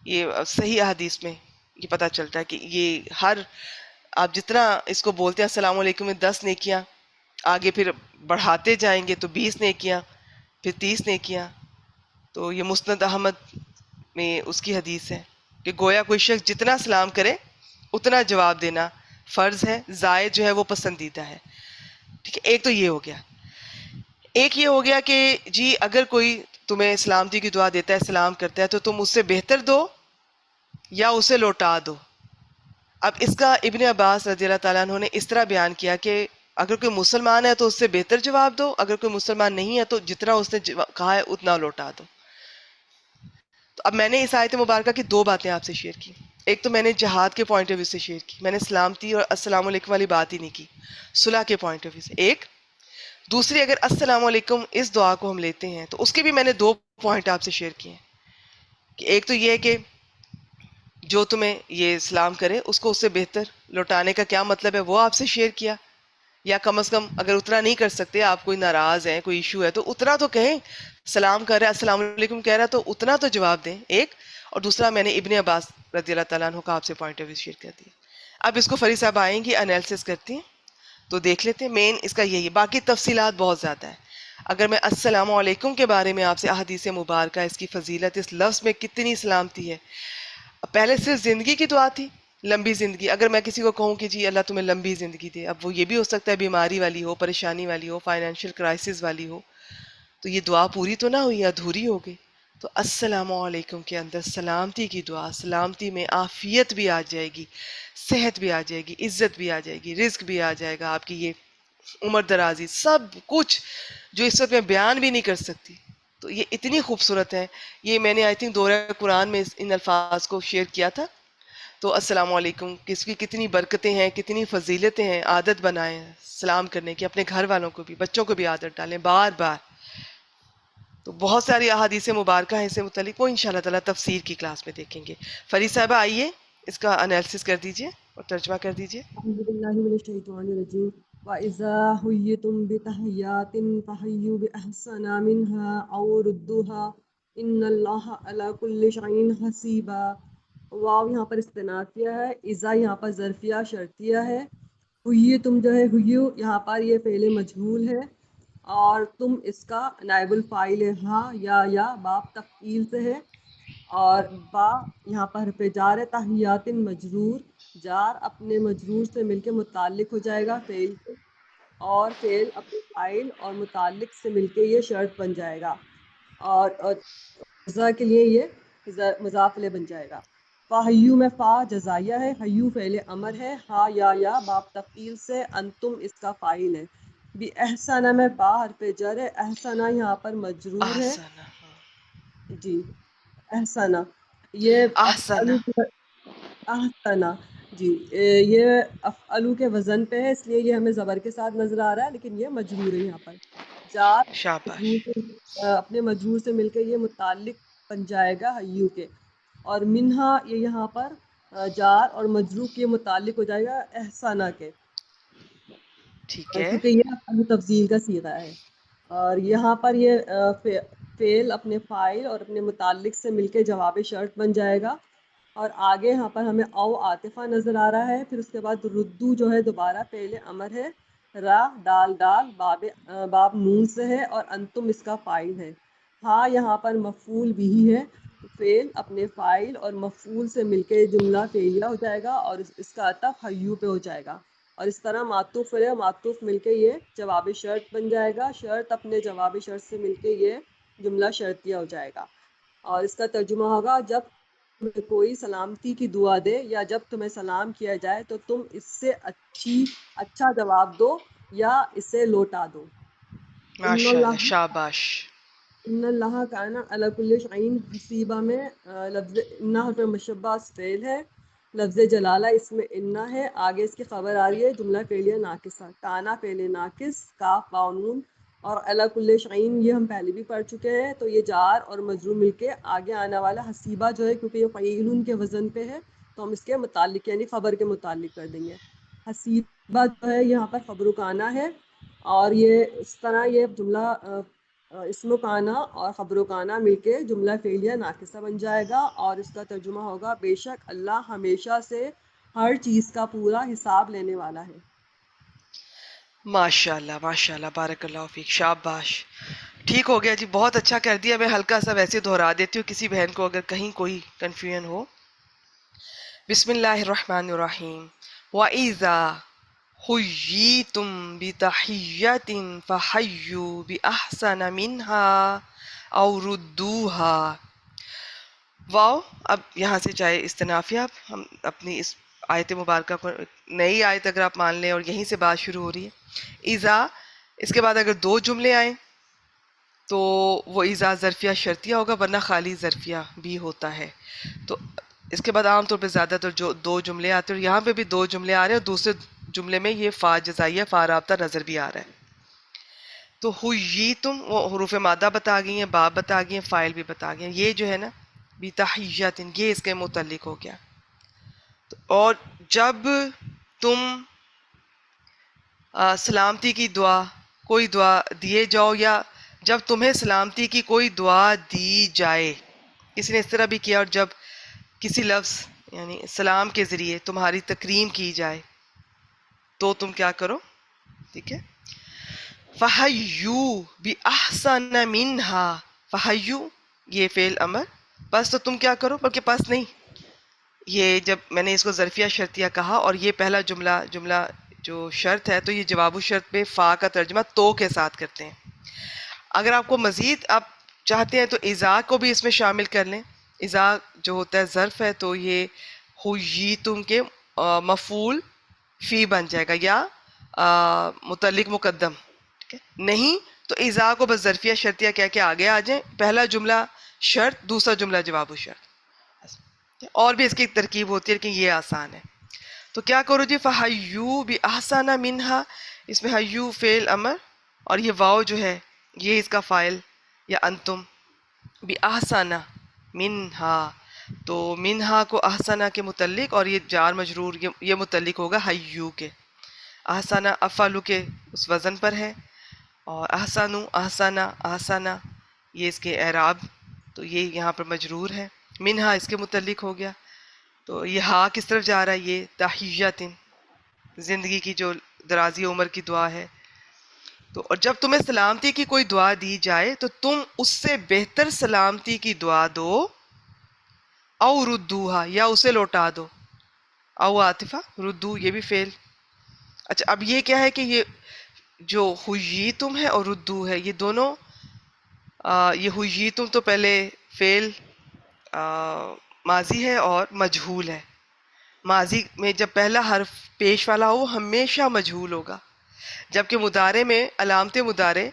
یہ صحیح احادیث میں یہ پتہ چلتا ہے کہ یہ ہر آپ جتنا اس کو بولتے ہیں السلام علیکم میں 10 نیکیاں، آگے پھر بڑھاتے جائیں گے تو 20 نیکیاں، پھر 30 نیکیاں. تو یہ مسند احمد میں اس کی حدیث ہے کہ گویا کوئی شخص جتنا سلام کرے اتنا جواب دینا فرض ہے، زائد جو ہے وہ پسندیدہ ہے. ٹھیک ہے، ایک تو یہ ہو گیا. ایک یہ ہو گیا کہ جی اگر کوئی تمہیں سلامتی کی دعا دیتا ہے، سلام کرتا ہے، تو تم اس سے بہتر دو یا اسے لوٹا دو. اب اس کا ابن عباس رضی اللہ تعالیٰ عنہ نے اس طرح بیان کیا کہ اگر کوئی مسلمان ہے تو اس سے بہتر جواب دو، اگر کوئی مسلمان نہیں ہے تو جتنا اس نے کہا ہے اتنا لوٹا دو. تو اب میں نے اس آیت مبارکہ کی دو باتیں آپ سے شیئر کی. ایک تو میں نے جہاد کے پوائنٹ آف ویو سے شیئر کی، میں نے سلامتی اور السلام علیکم والی بات ہی نہیں کی، صلح کے پوائنٹ آف ویو سے. ایک دوسری، اگر السلام علیکم اس دعا کو ہم لیتے ہیں تو اس کے بھی میں نے دو پوائنٹ آپ سے شیئر کیے ہیں کہ ایک تو یہ ہے کہ جو تمہیں یہ سلام کرے اس کو اس سے بہتر لوٹانے کا کیا مطلب ہے وہ آپ سے شیئر کیا، یا کم از کم اگر اتنا نہیں کر سکتے، آپ کوئی ناراض ہیں، کوئی ایشو ہے، تو اتنا تو کہیں. سلام کر رہا ہے، السلام علیکم کہہ رہا ہے، تو اتنا تو جواب دیں. ایک اور دوسرا میں نے ابن عباس رضی اللہ تعالیٰ عنہ کا آپ سے پوائنٹ آف ویو شیئر کر دیا. اب اس کو فری صاحب آئیں گی انالیسس کرتی ہیں تو دیکھ لیتے ہیں. مین اس کا یہی ہے، باقی تفصیلات بہت زیادہ ہیں. اگر میں السلام علیکم کے بارے میں آپ سے احادیث مبارکہ، اس کی فضیلت، اس لفظ میں کتنی سلامتی ہے. پہلے صرف زندگی کی دعا تھی، لمبی زندگی. اگر میں کسی کو کہوں کہ جی اللہ تمہیں لمبی زندگی دے، اب وہ یہ بھی ہو سکتا ہے بیماری والی ہو، پریشانی والی ہو، فائنینشیل کرائسس والی ہو، تو یہ دعا پوری تو نہ ہوئی، ادھوری ہو گئی. تو السلام علیکم کے اندر سلامتی کی دعا، سلامتی میں عافیت بھی آ جائے گی، صحت بھی آ جائے گی، عزت بھی آ جائے گی، رزق بھی آ جائے گا، آپ کی یہ عمر درازی، سب کچھ جو اس وقت میں بیان بھی نہیں کر سکتی. تو یہ اتنی خوبصورت ہے. یہ میں نے آئی تھنک دورہ قرآن میں ان الفاظ کو شیئر کیا تھا. تو السلام علیکم کس کی کتنی برکتیں ہیں، کتنی فضیلتیں ہیں. عادت بنائیں سلام کرنے کی، اپنے گھر والوں کو بھی، بچوں کو بھی عادت ڈالیں بار بار. تو بہت ساری احادیث مبارکہ ہیں اس سے متعلق، وہ انشاءاللہ تعالیٰ تفسیر کی کلاس میں دیکھیں گے. فرید صاحبہ آئیے اس کا انالیسس کر دیجئے اور ترجمہ کر دیجئے. اعوذ باللہ من الشیطان الرجیم وَإِذَا حُيِّيتُم بِتَحِيَّةٍ فَحَيُّوا بِأَحْسَنَ مِنْهَا أَوْ رُدُّوهَا إِنَّ اللَّهَ عَلَى كُلِّ شَيْءٍ حَسِيبٌ. واو یہاں پر استنافیہ ہے، اذا یہاں پر ظرفیہ شرطیہ ہے. حُيِّيتُم جو ہے حُيُّ یہاں پر یہ فعل مجہول ہے، اور تم اس کا نائب الفاعل ہے، ہاں یا باب تفعیل سے ہے. اور با یہاں پر حرف جار ہے، تحیات مجرور، جار اپنے مجرور سے مل کے متعلق ہو جائے گا فعل سے، اور فعل اپنے فاعل اور متعلق سے مل کے یہ شرط بن جائے گا، اور جزا کے لیے یہ مضاف الیہ بن جائے گا. فَحَيُّوا میں فا جزائیہ ہے، حیو فعل امر ہے، ہا یا باب تفعیل سے، انتم اس کا فاعل ہے. بھی احسانہ میں با حرف جر ہے، احسانہ یہاں پر مجرور ہے. احسن جی احسانہ یہ احسن احسانہ جی یہ افعلو کے وزن پہ ہے، اس لیے یہ ہمیں زبر کے ساتھ نظر آ رہا ہے، لیکن یہ مجرور ہے. یہاں پر جار شاباش. مجرور سے اپنے مجرور سے مل کے یہ متعلق بن جائے گا حیو کے، اور منہا یہ یہاں پر جار اور مجرور کے متعلق ہو جائے گا احسانہ کے، ٹھیک ہے. کیونکہ یہ افعلو تفضیل کا صیغہ ہے. اور یہاں پر یہ فعل اپنے فاعل اور اپنے متعلق سے مل کے جواب شرط بن جائے گا. اور آگے یہاں پر ہمیں او عاطفہ نظر آ رہا ہے، پھر اس کے بعد ردو جو ہے دوبارہ فعل امر ہے، را دال باب نون سے ہے، اور انتم اس کا فاعل ہے. ہاں یہاں پر مفعول بھی ہے، فعل اپنے فاعل اور مفعول سے مل کے جملہ فعلیہ ہو جائے گا اور اس کا عطف حیو پہ ہو جائے گا، اور اس طرح معطوف ہے معطوف مل کے یہ جواب شرط بن جائے گا، شرط اپنے جواب شرط سے مل کے یہ جملہ شرطیہ ہو جائے گا۔ اور اس کا ترجمہ ہوگا جب تمہیں کوئی سلامتی کی دعا دے یا جب تمہیں سلام کیا جائے تو تم اس سے اچھا جواب دو یا اسے لوٹا دو۔ ان ماشاء اللہ، اللہ شاباش۔ ان اللہ کان علی کل شیء حسیبہ میں لفظ انہ حرف مشبہ فعل ہے، لفظ جلالہ اس میں انہ ہے، آگے اس کی خبر آ رہی ہے جملہ فعلیہ ناقصہ، کانا فعل ناقص، کاف واو نون، اور علی کل شیء یہ ہم پہلے بھی پڑھ چکے ہیں، تو یہ جار اور مجرور مل کے آگے آنے والا حسیبہ جو ہے کیونکہ یہ فعیل کے وزن پہ ہے تو ہم اس کے متعلق یعنی خبر کے متعلق کر دیں گے۔ حسیبہ جو ہے یہاں پر خبر کانا ہے، اور یہ اس طرح یہ جملہ اسم کانا اور خبر کانا مل کے جملہ فعلیہ ناقصہ بن جائے گا، اور اس کا ترجمہ ہوگا بے شک اللہ ہمیشہ سے ہر چیز کا پورا حساب لینے والا ہے۔ ماشاء اللہ، بارک اللہ فیک، شاباش۔ ٹھیک ہو گیا جی، بہت اچھا کر دیا۔ میں ہلکا سا ویسے دہرا دیتی ہوں کسی بہن کو اگر کہیں کوئی کنفیوژن ہو۔ بسم اللہ الرحمن الرحیم۔ وَإِذَا حُيِّيتُم بِتَحِيَّةٍ فَحَيُّوا بِأَحْسَنَ مِنْهَا أَوْ رُدُّوهَا۔ واو اب یہاں سے چاہے استنافیہ، ہم اپنی اس آیت مبارکہ کو نئی آیت اگر آپ مان لیں اور یہیں سے بات شروع ہو رہی ہے۔ اذا اس کے بعد اگر دو جملے آئیں تو وہ اذا ظرفیہ شرطیہ ہوگا، ورنہ خالی ظرفیہ بھی ہوتا ہے۔ تو اس کے بعد عام طور پہ زیادہ تر جو دو جملے آتے ہیں، اور یہاں پہ بھی دو جملے آ رہے ہیں، اور دوسرے جملے میں یہ فا جزائیہ فا رابطہ نظر بھی آ رہا ہے۔ تو حییتم وہ حروف مادہ بتا گئی ہیں، باب بتا گئی ہیں، فاعل بھی بتا گئی ہیں۔ یہ جو ہے نا بتحیۃ یہ اس کے متعلق ہو گیا۔ اور جب تم سلامتی کی دعا کوئی دعا دیے جاؤ، یا جب تمہیں سلامتی کی کوئی دعا دی جائے، کسی نے اس طرح بھی کیا، اور جب کسی لفظ یعنی سلام کے ذریعے تمہاری تکریم کی جائے تو تم کیا کرو، ٹھیک ہے۔ فَحَيُّوا بِأَحْسَنَ مِنْهَا، فَحَيُّوا یہ فعل امر، بس تو تم کیا کرو، بلکہ پس نہیں، یہ جب میں نے اس کو ظرفیہ شرطیہ کہا اور یہ پہلا جملہ جو شرط ہے تو یہ جواب الشرط پہ فا کا ترجمہ تو کے ساتھ کرتے ہیں۔ اگر آپ کو مزید آپ چاہتے ہیں تو اذا کو بھی اس میں شامل کر لیں۔ اذا جو ہوتا ہے ظرف ہے تو یہ حییتم کے مفعول فی بن جائے گا یا متعلق مقدم، ٹھیک ہے؟ نہیں تو اذا کو بس ظرفیہ شرطیہ کہہ کے آگے آ جائیں، پہلا جملہ شرط دوسرا جملہ جواب الشرط۔ اور بھی اس کی ترکیب ہوتی ہے لیکن یہ آسان ہے۔ تو کیا کرو جی، فَحَيُّوا بِأَحْسَنَ مِنْهَا، اس میں حیو فعل امر اور یہ واو جو ہے یہ اس کا فاعل یا انتم، بِأَحْسَنَ مِنْهَا تو منہا کو احسنہ کے متعلق، اور یہ جار مجرور یہ متعلق ہوگا حیو کے۔ احسنہ افعلو کے اس وزن پر ہے، اور احسنو احسنہ احسنہ یہ اس کے اعراب، تو یہ یہاں پر مجرور ہے، منہا اس کے متعلق ہو گیا۔ تو یہ ہا کس طرف جا رہا ہے، یہ تحیۃ زندگی کی جو درازی عمر کی دعا ہے۔ تو اور جب تمہیں سلامتی کی کوئی دعا دی جائے تو تم اس سے بہتر سلامتی کی دعا دو، او ردوہا یا اسے لوٹا دو، او عاطفہ ردو یہ بھی فعل۔ اچھا اب یہ کیا ہے کہ یہ جو حییتم ہے اور ردو ہے یہ دونوں یہ حییتم تو پہلے فعل ماضی ہے اور مجہول ہے۔ ماضی میں جب پہلا حرف پیش والا ہو وہ ہمیشہ مجہول ہوگا، جبکہ مضارع میں علامت مضارع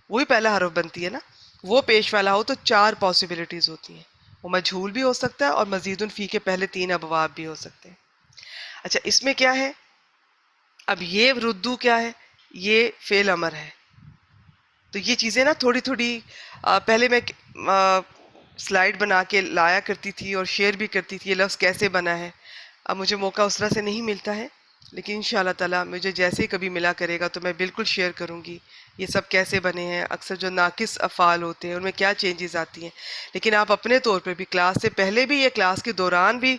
وہی پہلا حرف بنتی ہے نا، وہ پیش والا ہو تو چار پاسبلٹیز ہوتی ہیں، وہ مجہول بھی ہو سکتا ہے اور مزید فی کے پہلے تین ابواب بھی ہو سکتے ہیں۔ اچھا اس میں کیا ہے، اب یہ ردو کیا ہے، یہ فعل امر ہے۔ تو یہ چیزیں نا تھوڑی تھوڑی پہلے میں سلائیڈ بنا کے لایا کرتی تھی اور شیئر بھی کرتی تھی یہ لفظ کیسے بنا ہے، اب مجھے موقع اس طرح سے نہیں ملتا ہے، لیکن انشاءاللہ تعالیٰ مجھے جیسے ہی کبھی ملا کرے گا تو میں بالکل شیئر کروں گی یہ سب کیسے بنے ہیں، اکثر جو ناقص افعال ہوتے ہیں ان میں کیا چینجز آتی ہیں۔ لیکن آپ اپنے طور پہ بھی کلاس سے پہلے بھی یا کلاس کے دوران بھی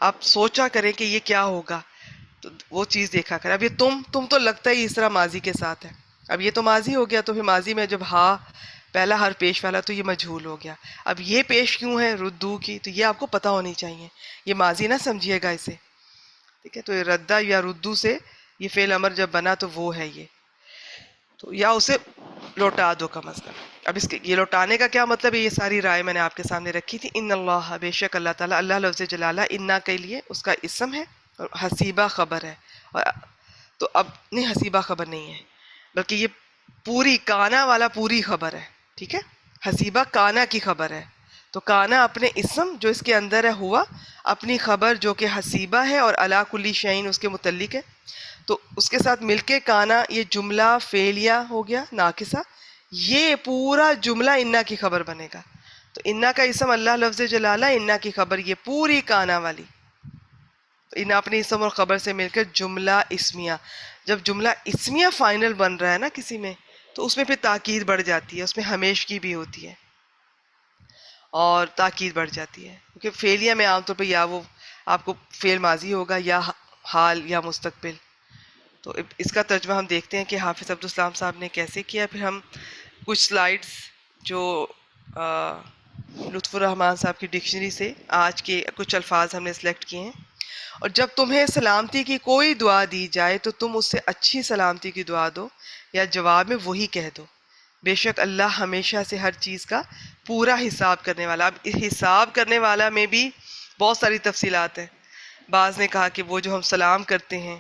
آپ سوچا کریں کہ یہ کیا ہوگا، تو وہ چیز دیکھا کریں۔ اب یہ تم تو لگتا ہی اس طرح ماضی کے ساتھ ہے، اب یہ تو ماضی ہو گیا، تو پھر ماضی میں جب ہا پہلا حرف پیش والا تو یہ مجہول ہو گیا. اب یہ پیش کیوں ہے ردو کی، تو یہ آپ کو پتہ ہونی چاہیے. یہ ماضی نہ سمجھیے گا اسے، ٹھیک ہے. تو یہ ردہ یا ردو سے یہ فعل امر جب بنا تو وہ ہے یہ. تو یا اسے لوٹا دو کم از کم. اب اس کے یہ لوٹانے کا کیا مطلب ہے، یہ ساری رائے میں نے آپ کے سامنے رکھی تھی. ان اللہ، بے شک اللہ تعالیٰ، اللہ لفظ جلالہ انا کے لیے اس کا اسم ہے اور حسیبہ خبر ہے. اور تو اب نہیں، حسیبہ خبر نہیں ہے بلکہ یہ پوری کانا والا پوری خبر ہے، ٹھیک ہے. حسیبہ کانا کی خبر ہے، تو کانا اپنے اسم جو اس کے اندر ہے ہوا، اپنی خبر جو کہ حسیبہ ہے اور علی کلی شعین اس کے متعلق ہے. تو اس کے ساتھ مل کے کانا یہ جملہ فعلیہ ہو گیا ناقصہ، یہ پورا جملہ انا کی خبر بنے گا. تو انا کا اسم اللہ لفظ جلالہ، انا کی خبر یہ پوری کانا والی. تو انا اپنے اسم اور خبر سے مل کر جملہ اسمیہ. جب جملہ اسمیہ فائنل بن رہا ہے نا کسی میں، تو اس میں پھر تاکید بڑھ جاتی ہے، اس میں ہمیشگی بھی ہوتی ہے اور تاکید بڑھ جاتی ہے. کیونکہ فعلیہ میں عام طور پہ یا وہ آپ کو فعل ماضی ہوگا یا حال یا مستقبل. تو اس کا ترجمہ ہم دیکھتے ہیں کہ حافظ عبدالسلام صاحب نے کیسے کیا. پھر ہم کچھ سلائیڈز جو لطف الرحمان صاحب کی ڈکشنری سے آج کے کچھ الفاظ ہم نے سلیکٹ کیے ہیں. اور جب تمہیں سلامتی کی کوئی دعا دی جائے تو تم اس سے اچھی سلامتی کی دعا دو یا جواب میں وہی کہہ دو. بے شک اللہ ہمیشہ سے ہر چیز کا پورا حساب کرنے والا. اب حساب کرنے والا میں بھی بہت ساری تفصیلات ہیں. بعض نے کہا کہ وہ جو ہم سلام کرتے ہیں،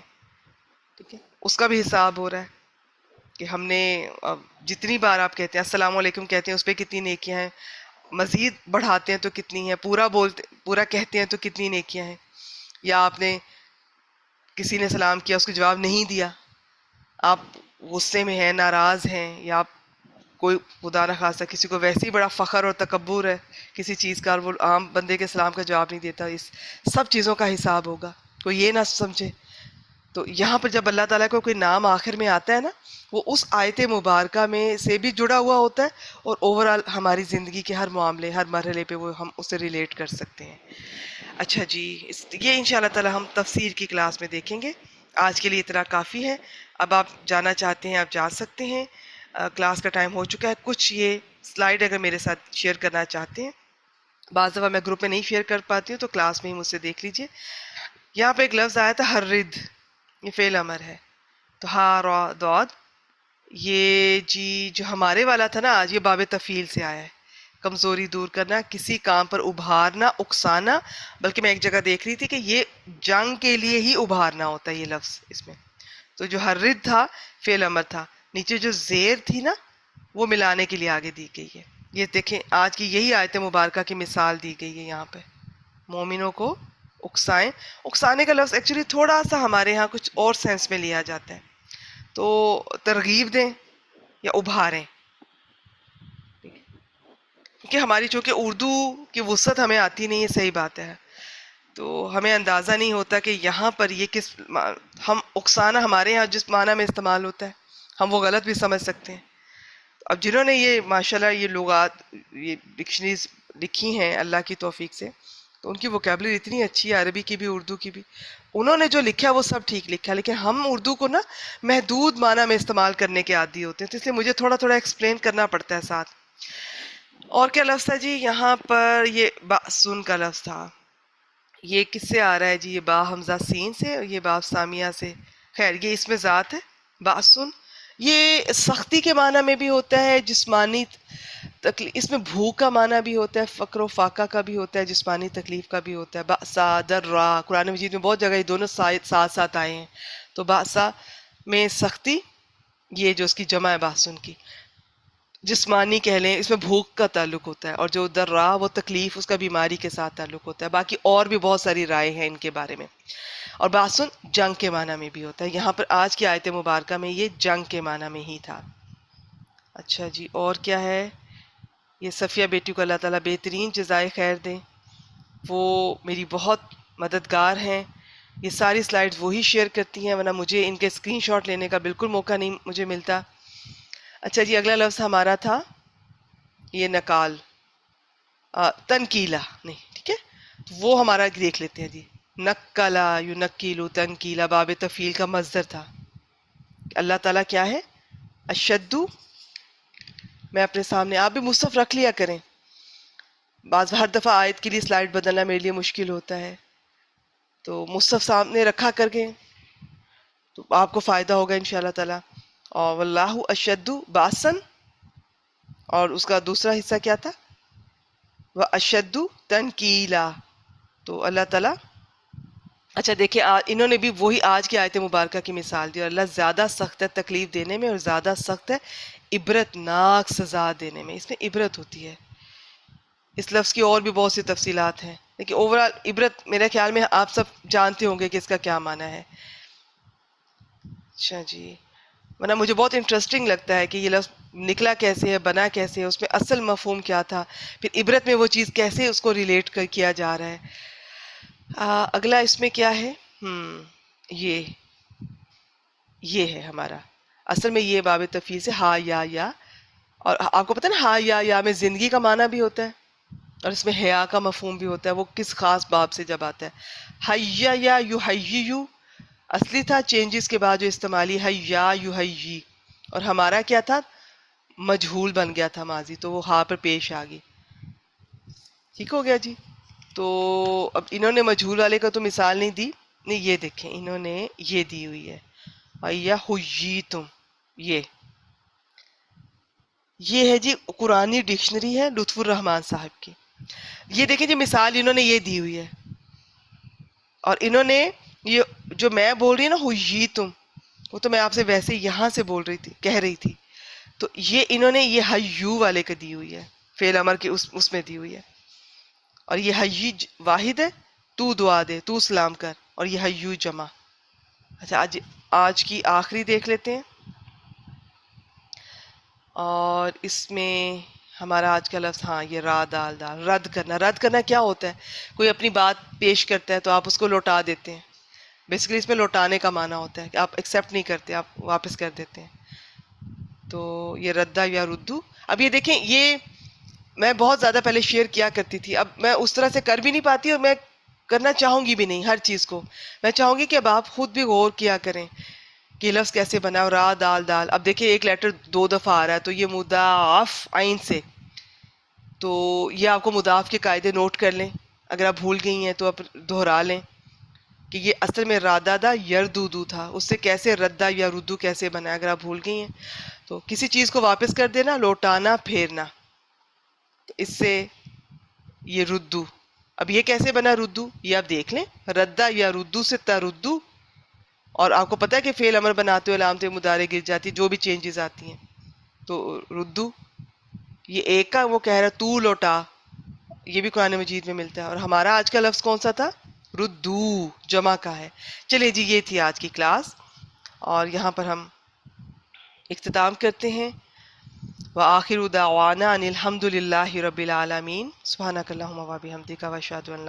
ٹھیک ہے، اس کا بھی حساب ہو رہا ہے کہ ہم نے جتنی بار آپ کہتے ہیں السلام علیکم کہتے ہیں اس پہ کتنی نیکیاں ہیں، مزید بڑھاتے ہیں تو کتنی ہیں، پورا کہتے ہیں تو کتنی نیکیاں ہیں. یا آپ نے کسی نے سلام کیا، اس کو جواب نہیں دیا، آپ غصے میں ہیں، ناراض ہیں، یا آپ کوئی خدا نخواستہ کسی کو ویسے ہی بڑا فخر اور تکبر ہے کسی چیز کا اور وہ عام بندے کے سلام کا جواب نہیں دیتا، اس سب چیزوں کا حساب ہوگا. کوئی یہ نہ سمجھے. تو یہاں پر جب اللہ تعالیٰ کو کوئی نام آخر میں آتا ہے نا، وہ اس آیت مبارکہ میں سے بھی جڑا ہوا ہوتا ہے اور اوورآل ہماری زندگی کے ہر معاملے، ہر مرحلے پہ وہ ہم اسے ریلیٹ کر سکتے ہیں. اچھا جی، یہ ان شاء اللہ تعالیٰ ہم تفسیر کی کلاس میں دیکھیں گے. آج کے لیے اتنا کافی ہے. اب آپ جانا چاہتے ہیں آپ جا سکتے ہیں، کلاس کا ٹائم ہو چکا ہے. کچھ یہ سلائیڈ اگر میرے ساتھ شیئر کرنا چاہتے ہیں، بعض دفعہ میں گروپ میں نہیں شیئر کر پاتی ہوں تو کلاس میں ہی مجھ سے دیکھ لیجئے. یہاں پہ ایک لفظ آیا تھا حرد، یہ فعل امر ہے. تو ہا را داد، یہ جی جو ہمارے والا تھا نا آج، یہ باب تفعیل سے آیا ہے. کمزوری دور کرنا، کسی کام پر ابھارنا، اکسانا. بلکہ میں ایک جگہ دیکھ رہی تھی کہ یہ جنگ کے لیے ہی ابھارنا ہوتا ہے یہ لفظ اس میں. تو جو حرد تھا فعل امر تھا، نیچے جو زیر تھی نا وہ ملانے کے لیے آگے دی گئی ہے. یہ دیکھیں آج کی یہی آیت مبارکہ کی مثال دی گئی ہے یہاں پہ. مومنوں کو اکسائیں. اکسانے کا لفظ ایکچولی تھوڑا سا ہمارے ہاں کچھ اور سینس میں لیا جاتا ہے. تو ترغیب دیں یا ابھاریں، کیونکہ ہماری چونکہ اردو کی وسعت ہمیں آتی نہیں ہے، صحیح بات ہے، تو ہمیں اندازہ نہیں ہوتا کہ یہاں پر یہ کس ہم اکسانا ہمارے یہاں جس معنی میں استعمال ہوتا ہے ہم وہ غلط بھی سمجھ سکتے ہیں. اب جنہوں نے یہ ماشاءاللہ یہ لغات، یہ ڈکشنریز لکھی ہیں اللہ کی توفیق سے، تو ان کی ووکیبلری اتنی اچھی ہے، عربی کی بھی اردو کی بھی. انہوں نے جو لکھا وہ سب ٹھیک لکھا، لیکن ہم اردو کو نا محدود معنی میں استعمال کرنے کے عادی ہوتے ہیں، تو اس لیے مجھے تھوڑا تھوڑا ایکسپلین کرنا پڑتا ہے ساتھ. اور کیا لفظ تھا جی یہاں پر؟ یہ باسن کا لفظ تھا. یہ کس سے آ رہا ہے جی؟ یہ با حمزہ سین سے اور یہ با سامیہ سے. خیر یہ اس میں ذات ہے باسن. یہ سختی کے معنی میں بھی ہوتا ہے، جسمانی اس میں بھوک کا معنی بھی ہوتا ہے، فقر و فاقہ کا بھی ہوتا ہے، جسمانی تکلیف کا بھی ہوتا ہے. باسا درا، قرآن مجید میں بہت جگہ یہ دونوں ساتھ ساتھ آئے ہیں. تو باسا میں سختی، یہ جو اس کی جمع ہے باسن کی، جسمانی کہہ لیں، اس میں بھوک کا تعلق ہوتا ہے. اور جو درا وہ تکلیف، اس کا بیماری کے ساتھ تعلق ہوتا ہے. باقی اور بھی بہت ساری رائے ہیں ان کے بارے میں. اور باسن جنگ کے معنی میں بھی ہوتا ہے. یہاں پر آج کی آیت مبارکہ میں یہ جنگ کے معنی میں ہی تھا. اچھا جی، اور کیا ہے؟ یہ صفیہ بیٹی کو اللہ تعالیٰ بہترین جزائے خیر دیں، وہ میری بہت مددگار ہیں. یہ ساری سلائیڈز وہی شیئر کرتی ہیں، ورنہ مجھے ان کے اسکرین شاٹ لینے کا بالکل موقع نہیں مجھے ملتا. اچھا جی، اگلا لفظ ہمارا تھا یہ نکال، تنکیلا نہیں، ٹھیک ہے، تو وہ ہمارا دیکھ لیتے ہیں جی. نکلا ینکیلو تنکیلا باب تفعیل کا مصدر تھا. اللہ تعالیٰ کیا ہے؟ اشدو میں اپنے سامنے، آپ بھی مصحف رکھ لیا کریں، ہر دفعہ آیت کے لیے سلائڈ بدلنا میرے لیے مشکل ہوتا ہے، تو مصحف سامنے رکھا کر کے تو آپ کو فائدہ ہوگا انشاءاللہ تعالیٰ. اور واللہ اشد باسن، اور اس کا دوسرا حصہ کیا تھا؟ واشد تنکیلا. تو اللہ تعالیٰ، اچھا دیکھیں انہوں نے بھی وہی آج کی آیت مبارکہ کی مثال دی، اور اللہ زیادہ سخت ہے تکلیف دینے میں اور زیادہ سخت ہے عبرت ناک سزا دینے میں. اس میں عبرت ہوتی ہے. اس لفظ کی اور بھی بہت سی تفصیلات ہیں، لیکن اوورال عبرت میرے خیال میں آپ سب جانتے ہوں گے کہ اس کا کیا معنی ہے. اچھا جی، ورنہ مجھے بہت انٹرسٹنگ لگتا ہے کہ یہ لفظ نکلا کیسے ہے، بنا کیسے ہے، اس میں اصل مفہوم کیا تھا، پھر عبرت میں وہ چیز کیسے اس کو ریلیٹ کیا جا رہا ہے. اگلا اس میں کیا ہے؟ یہ ہے ہمارا اصل میں یہ باب تفیض ہے، ہا یا. اور آپ کو پتہ نا ہا یا میں زندگی کا معنی بھی ہوتا ہے، اور اس میں حیا کا مفہوم بھی ہوتا ہے. وہ کس خاص باب سے جب آتا ہے حیا یا یحیی، اصلی تھا چینجز کے بعد جو استعمالی حیا یحیی، اور ہمارا کیا تھا؟ مجہول بن گیا تھا ماضی، تو وہ ہا پر پیش آ گئی. ٹھیک ہو گیا جی. تو اب انہوں نے مجہول والے کا تو مثال نہیں دی، نہیں یہ دیکھیں انہوں نے یہ دی ہوئی ہے حییتم. یہ ہے جی قرآنی ڈکشنری ہے لطف الرحمان صاحب کی. یہ دیکھیں جی مثال انہوں نے یہ دی ہوئی ہے، اور انہوں نے یہ جو میں بول رہی ہوں نا حییتم، وہ تو میں آپ سے ویسے یہاں سے بول رہی تھی، کہہ رہی تھی. تو یہ انہوں نے یہ حیو والے کا دی ہوئی ہے، فعل امر کی اس میں دی ہوئی ہے. اور یہ حیی واحد ہے، تو دعا دے، تو سلام کر، اور یہ حیو جمع. اچھا آج کی آخری دیکھ لیتے ہیں. اور اس میں ہمارا آج کا لفظ یہ را دال دال، رد کرنا. رد کرنا کیا ہوتا ہے؟ کوئی اپنی بات پیش کرتا ہے تو آپ اس کو لوٹا دیتے ہیں. بیسیکلی اس میں لوٹانے کا معنی ہوتا ہے کہ آپ ایکسیپٹ نہیں کرتے، آپ واپس کر دیتے ہیں. تو یہ ردہ یا ردو. اب یہ دیکھیں، یہ میں بہت زیادہ پہلے شیئر کیا کرتی تھی، اب میں اس طرح سے کر بھی نہیں پاتی، اور میں کرنا چاہوں گی بھی نہیں. ہر چیز کو میں چاہوں گی کہ اب آپ خود بھی غور کیا کریں کہ لفظ کیسے بنا. اور را دال دال، اب دیکھیں ایک لیٹر 2 دفعہ آ رہا ہے، تو یہ مضاف عین سے، تو یہ آپ کو مضاف کے قاعدے نوٹ کر لیں. اگر آپ بھول گئی ہیں تو آپ دہرا لیں کہ یہ اصل میں رادادا یردودو تھا، اس سے کیسے ردہ یا ردو کیسے بنا. اگر آپ بھول گئی ہیں تو کسی چیز کو واپس کر دینا، لوٹانا، پھیرنا. اس سے یہ ردو. اب یہ کیسے بنا ردو، یہ آپ دیکھ لیں. ردہ یا ردو سے تردو، اور آپ کو پتہ ہے کہ فعل امر بناتے ہوئے علامت مضارع گر جاتی، جو بھی چینجز آتی ہیں. تو ردو، یہ ایک کا وہ کہہ رہا تو لوٹا، یہ بھی قرآن مجید میں ملتا ہے. اور ہمارا آج کا لفظ کون سا تھا؟ ردو، جمع کا ہے. چلے جی، یہ تھی آج کی کلاس، اور یہاں پر ہم اختتام کرتے ہیں. وآخر دعوانا ان الحمد للہ رب العالمین. سبحانک اللہم و بحمدک، واشہد ان لا